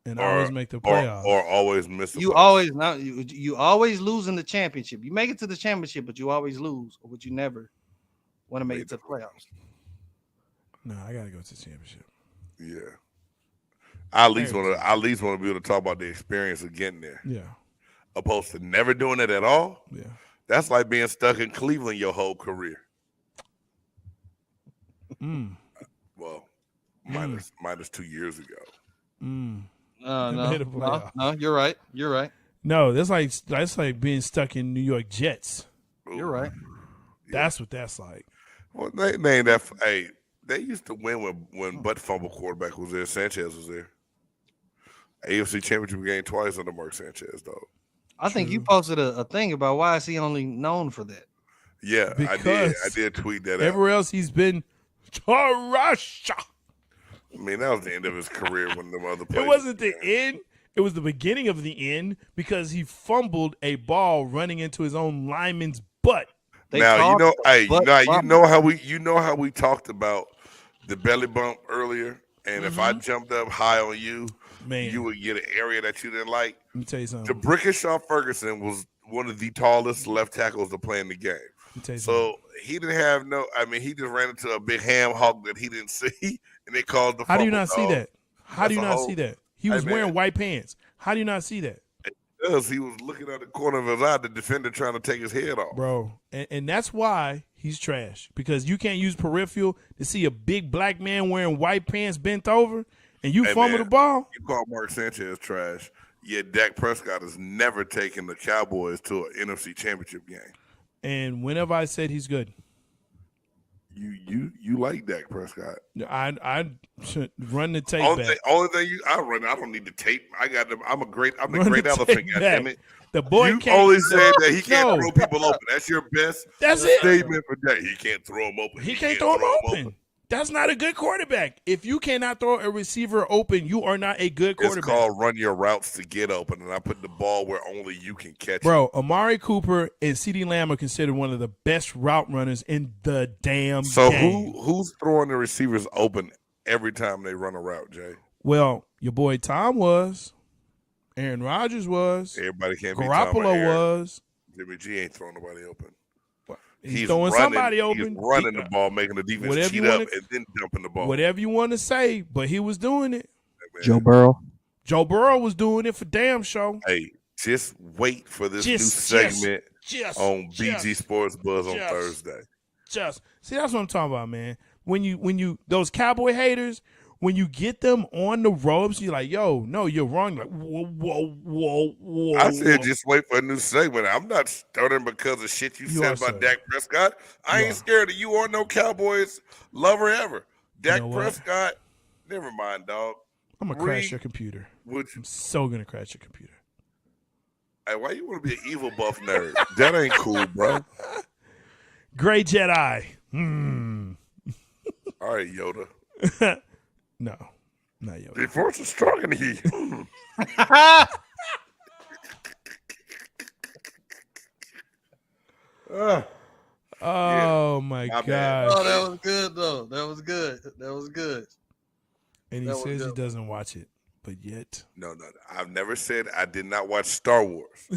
and always make the playoffs. Or always miss the You playoffs. always now you always lose in the championship. You make it to the championship, but you always lose, or would you never want to make it to the playoffs? No, I gotta go to the championship. Yeah. I at least want to be able to talk about the experience of getting there. Yeah, Opposed to never doing it at all. yeah. That's like being stuck in Cleveland your whole career. Well, minus 2 years ago. Never hit a playoff. No, you're right. You're right. No, that's like being stuck in New York Jets. Ooh. You're right. That's what that's like. Well, they named that. Hey, they used to win when Butt Fumble quarterback was there. Sanchez was there. AFC Championship game twice under Mark Sanchez, dog. I think you posted a thing about why is he only known for that? Yeah, Because I did tweet that out. everywhere else he's been trash. I mean, that was the end of his career when the other players. It wasn't the end. It was the beginning of the end because he fumbled a ball running into his own lineman's butt. Now you know how we talked about the belly bump earlier, and if I jumped up high on you, man, you would get an area that you didn't like. Let me tell you something. The Brickishaw Ferguson was one of the tallest left tackles to play in the game. So he didn't have he just ran into a big ham hock that he didn't see, and they called the. How do you not see that? How do you not see that? He was wearing white pants. How do you not see that? Because he was looking at the corner of his eye, the defender trying to take his head off. Bro, and that's why he's trash. Because you can't use peripheral to see a big black man wearing white pants bent over, and you fumble the ball. You call Mark Sanchez trash, yet Dak Prescott has never taken the Cowboys to an NFC Championship game. And whenever I said he's good. You like Dak Prescott? I should run the tape back. Only thing I run. I don't need the tape. I'm the great elephant. Damn it! The boy you can't. only said that he can't throw people open. That's your best statement for that. He can't throw them open. He can't throw them open. That's not a good quarterback. If you cannot throw a receiver open, you are not a good quarterback. It's called run your routes to get open, and I put the ball where only you can catch it. Bro, Amari Cooper and CeeDee Lamb are considered one of the best route runners in the damn game. So who's throwing the receivers open every time they run a route, Jay? Well, your boy Tom was. Aaron Rodgers was. Everybody can't be Garoppolo was. Jimmy G ain't throwing nobody open. He's throwing somebody open. He's running the ball, making the defense cheat up, and then dumping the ball. Whatever you want to say, but he was doing it. Joe Burrow was doing it for damn show. Hey, just wait for this new segment on BG Sports Buzz on Thursday. See, that's what I'm talking about, man. When you those Cowboy haters, when you get them on the ropes, you're like, yo, no, you're wrong. Like, whoa. I said just wait for a new segment. I'm not stuttering because of shit you said about Dak Prescott. I ain't scared of you or no Cowboys lover ever. Dak Prescott, never mind, dog. I'm going to crash your computer. I'm so going to crash your computer. Hey, why you want to be an evil buff nerd? That ain't cool, bro. Gray Jedi. All right, Yoda. No, not Yoda. The force is strong in you. Oh my God! Oh, that was good though. That was good. And he says he doesn't watch it, but yet. No. I've never said I did not watch Star Wars.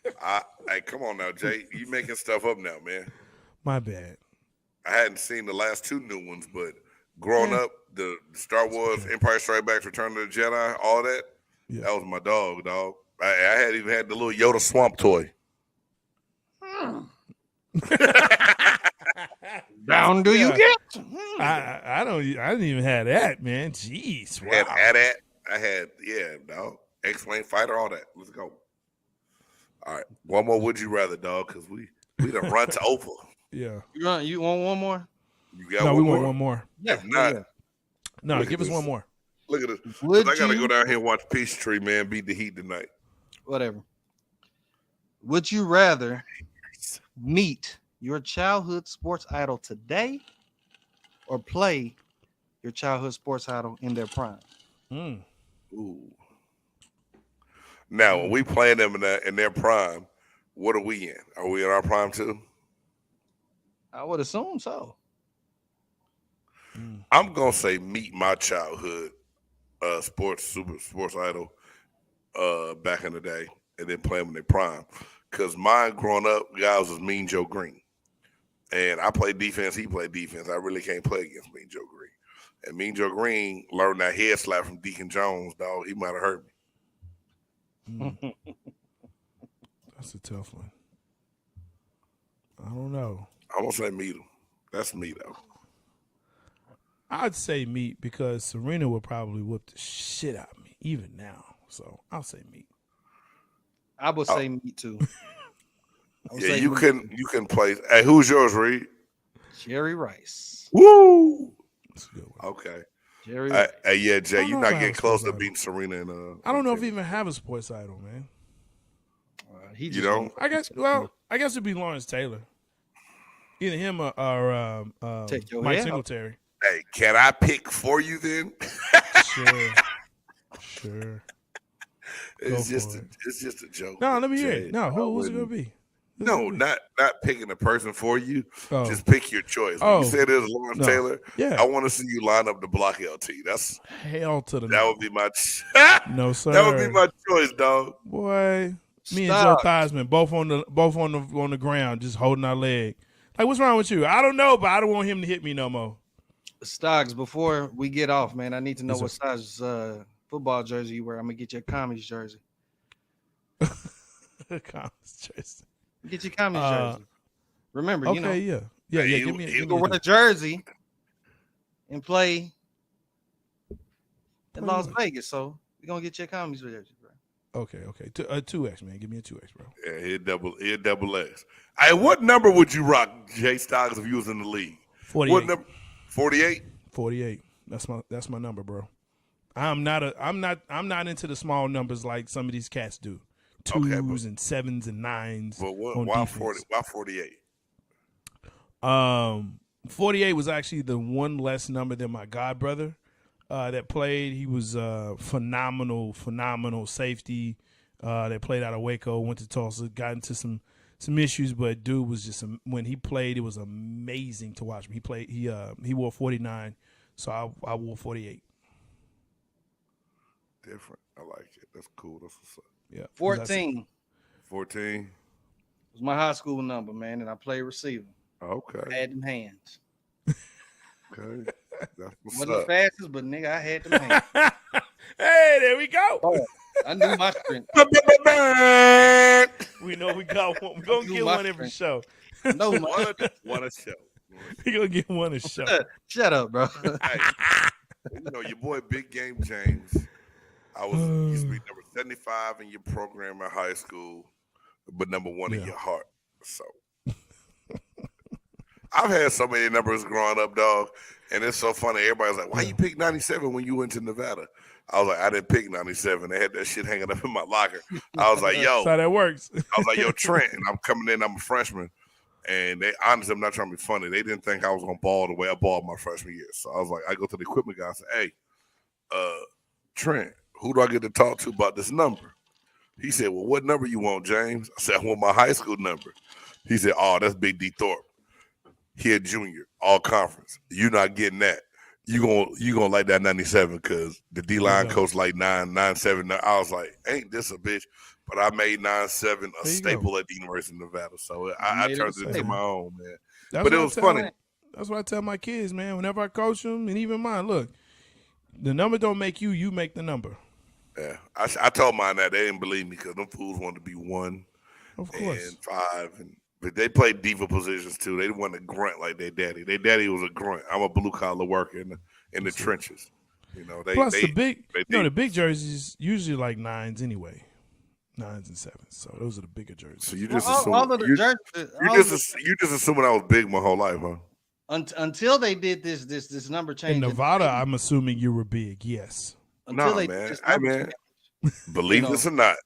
Hey, come on now, Jay. You making stuff up now, man. My bad. I hadn't seen the last two new ones, but growing up, the Star Wars, Empire Strikes Back, Return of the Jedi, all that, that was my dog. I had even had the little Yoda swamp toy. Down do you get? I didn't even have that, man. Jeez, wow. I had dog. X-Wing fighter, all that. Let's go. All right, one more. Would you rather, dog? Because we done run to over. Yeah. You want one more? You got we want one more. If not, no, give us one more. Look at this. I gotta go down here and watch Peachtree, man, beat the Heat tonight. Whatever. Would you rather meet your childhood sports idol today or play your childhood sports idol in their prime? Ooh. Now, when we playing them in their prime, what are we in? Are we in our prime too? I would assume so. I'm gonna say meet my childhood sports idol back in the day, and then play them in their prime. Because mine growing up, guys, was Mean Joe Green, and I played defense. He played defense. I really can't play against Mean Joe Green. And Mean Joe Green learned that head slap from Deacon Jones, dog. He might have hurt me. That's a tough one. I don't know. I'm gonna say meet him. That's me though. I'd say meet because Serena would probably whoop the shit out of me even now. So I'll say meet. I would say meet too. Yeah, you can play. Hey, who's yours, Reed? Jerry Rice. Woo! That's a good one. Okay. Yeah, Jay, you're not getting close to idol. beating Serena. And I don't know if he even have a sports idol, man. He just You don't? I guess. Well, I guess it'd be Lawrence Taylor. Either him or Take your Mike head Singletary. Hey, can I pick for you then? Sure. It's just a joke. No, let me hear Jay, it. No, who's it gonna be? No, not picking a person for you. Oh. Just pick your choice. When you said it was Lawrence Taylor, yeah. I want to see you line up to block LT. That's hell to the that no. would be my No, sir. That would be my choice, dog. Boy, me and Joe Theismann both on the ground, just holding our leg. Like, what's wrong with you? I don't know, but I don't want him to hit me no more. Stocks, before we get off, man, I need to know what size football jersey you wear. I'm gonna get you a commies jersey. Commies jersey. Get your commies jersey. Remember, you know. Yeah. Give me you go wear a jersey and play in Las Vegas. So we're gonna get you a commies jersey, bro. Okay. 2X, man. Give me a 2X, bro. Yeah, he'd double X. Hey, what number would you rock, Jay Stocks, if you was in the league? 48. What number? 48. 48. That's my number, bro. I'm not into the small numbers like some of these cats do. 2s and 7s and 9s. But why 40? Why 48? 48 was actually the one less number than my god brother that played. He was phenomenal safety that played out of Waco, went to Tulsa, got into some issues, but dude was just when he played, it was amazing to watch him. He wore 49, so I wore 48. Different. I like it. That's cool. That's what's up. Yeah. 14. 14 was my high school number, man, and I played receiver. Okay. I had them hands. Okay. That's what's Wasn't up. the fastest, but nigga, I had them hands. Hey, there we go. Oh, I knew my strength. We know we got one. We're going to get one every show. No, What a show. We're going to get one a show. Shut up, bro. Hey, you know, your boy Big Game James, used to be number 75 in your program in high school, but number 1 in your heart. So I've had so many numbers growing up, dog, and it's so funny. Everybody's like, why you pick 97 when you went to Nevada? I was like, I didn't pick 97. They had that shit hanging up in my locker. I was like, yo. That's how that works. I was like, yo, Trent, and I'm coming in, I'm a freshman. And they, honestly, I'm not trying to be funny. They didn't think I was going to ball the way I balled my freshman year. So I was like, I go to the equipment guy and say, hey, Trent, who do I get to talk to about this number? He said, well, what number you want, James? I said, I want my high school number. He said, oh, that's Big D Thorpe. He a junior, all conference. You're not getting that. You gonna like that 97 because the D-line coach like 9.7. I was like, ain't this a bitch? But I made 9.7 a staple at the University of Nevada. So I turned it into my own, man. But it was funny. That's what I tell my kids, man. Whenever I coach them, and even mine, look, the number don't make you. You make the number. Yeah, I told mine that they didn't believe me because them fools wanted to be 1 of course. And 5, but they played diva positions too. They didn't want to grunt like their daddy. Their daddy was a grunt. I'm a blue collar worker in the trenches. You know, the big jerseys usually like 9s anyway, 9s and 7s. So those are the bigger jerseys. So you just assuming I was big my whole life, huh? Until they did this number change in Nevada, I'm assuming you were big. Yes. Man. Believe this or not,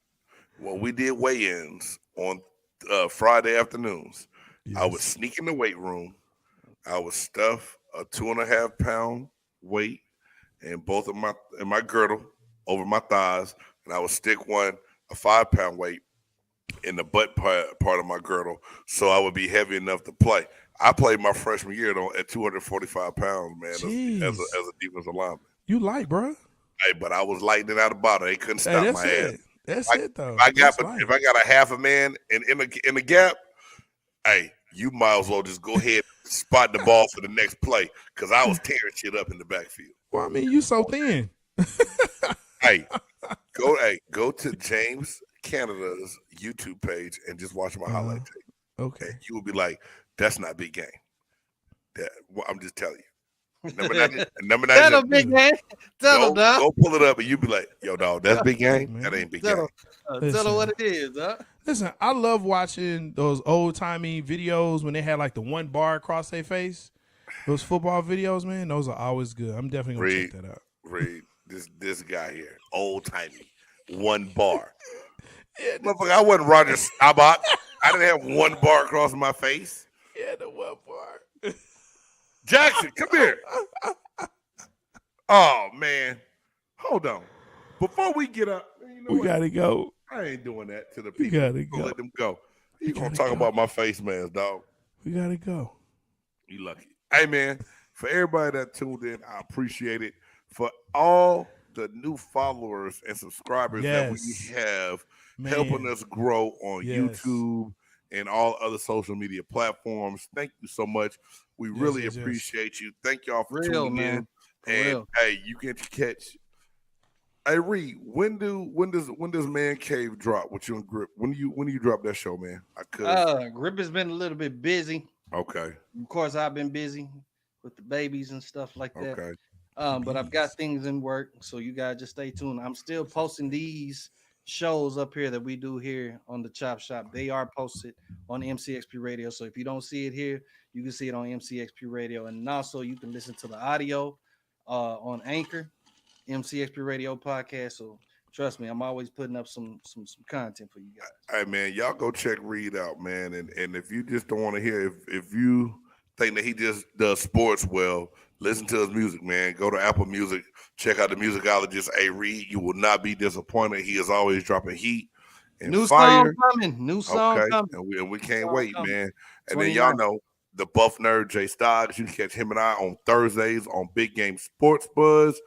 when we did weigh-ins on Friday afternoons, yes. I would sneak in the weight room. I would stuff a 2.5 pound weight in both of my girdle over my thighs, and I would stick a 5 pound weight in the butt part of my girdle, so I would be heavy enough to play. I played my freshman year at 245 pounds, man, as a defensive lineman. You light, bro. Hey, but I was lightening out the bottom. They couldn't stop my ass. That's it, though. If I got a half a man in the gap, hey, you might as well just go ahead and spot the ball for the next play because I was tearing shit up in the backfield. Well, I mean, you so thin. Go to James Canada's YouTube page and just watch my highlight tape. Okay. And you will be like, that's not big game. I'm just telling you. Number 9. Tell him, big game. Tell him, dog. Go pull it up and you be like, yo, dog, that's big game. That ain't big game. Tell him what it is, huh? Listen, I love watching those old timey videos when they had like the one bar across their face. Those football videos, man, those are always good. I'm definitely gonna check that out. Read this guy here, old timey, 1 bar. Motherfucker, I wasn't Roger Staubach. I didn't have 1 bar across my face. Yeah, the 1 bar. Jackson, come here. Oh man, hold on. Before we get up, you know we gotta go. I ain't doing that to the We people. gotta go. Let them go. You gonna talk about my face, man, dog? We gotta go. You lucky. Hey man, for everybody that tuned in, I appreciate it. For all the new followers and subscribers that we have, helping us grow on YouTube and all other social media platforms. Thank you so much. We really appreciate you. Thank y'all for tuning in. And hey, you can catch. Hey Reed, when does Man Cave drop with you and Grip? When do you drop that show, man? Grip has been a little bit busy. Okay. Of course, I've been busy with the babies and stuff like that. Okay. But I've got things in work, so you guys just stay tuned. I'm still posting these shows up here that we do here on the Chop Shop. They are posted on MCXP Radio. So if you don't see it here, you can see it on MCXP Radio. And also you can listen to the audio on Anchor, MCXP Radio podcast. So trust me, I'm always putting up some content for you guys. Hey man, y'all go check Reed out, man. And if you just don't want to hear, if you think that he just does sports well, listen to his music, man. Go to Apple Music, check out the musicologist A. Reed. You will not be disappointed. He is always dropping heat and new fire. New song coming. And we can't wait, man. And then y'all know the buff nerd Jay Stoggs. You can catch him and I on Thursdays on Big Game Sports Buzz.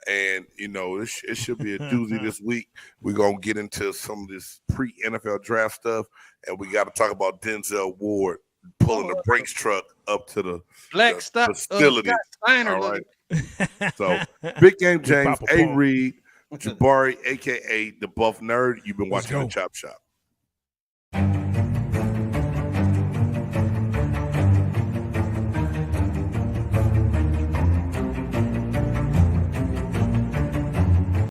And, you know, it should be a doozy this week. We're going to get into some of this pre-NFL draft stuff. And we got to talk about Denzel Ward pulling the brakes truck up to the facility. All right. So, Big Game James, A. Reed, Jabari, a.k.a. the Buff Nerd. You've been watching the Chop Shop.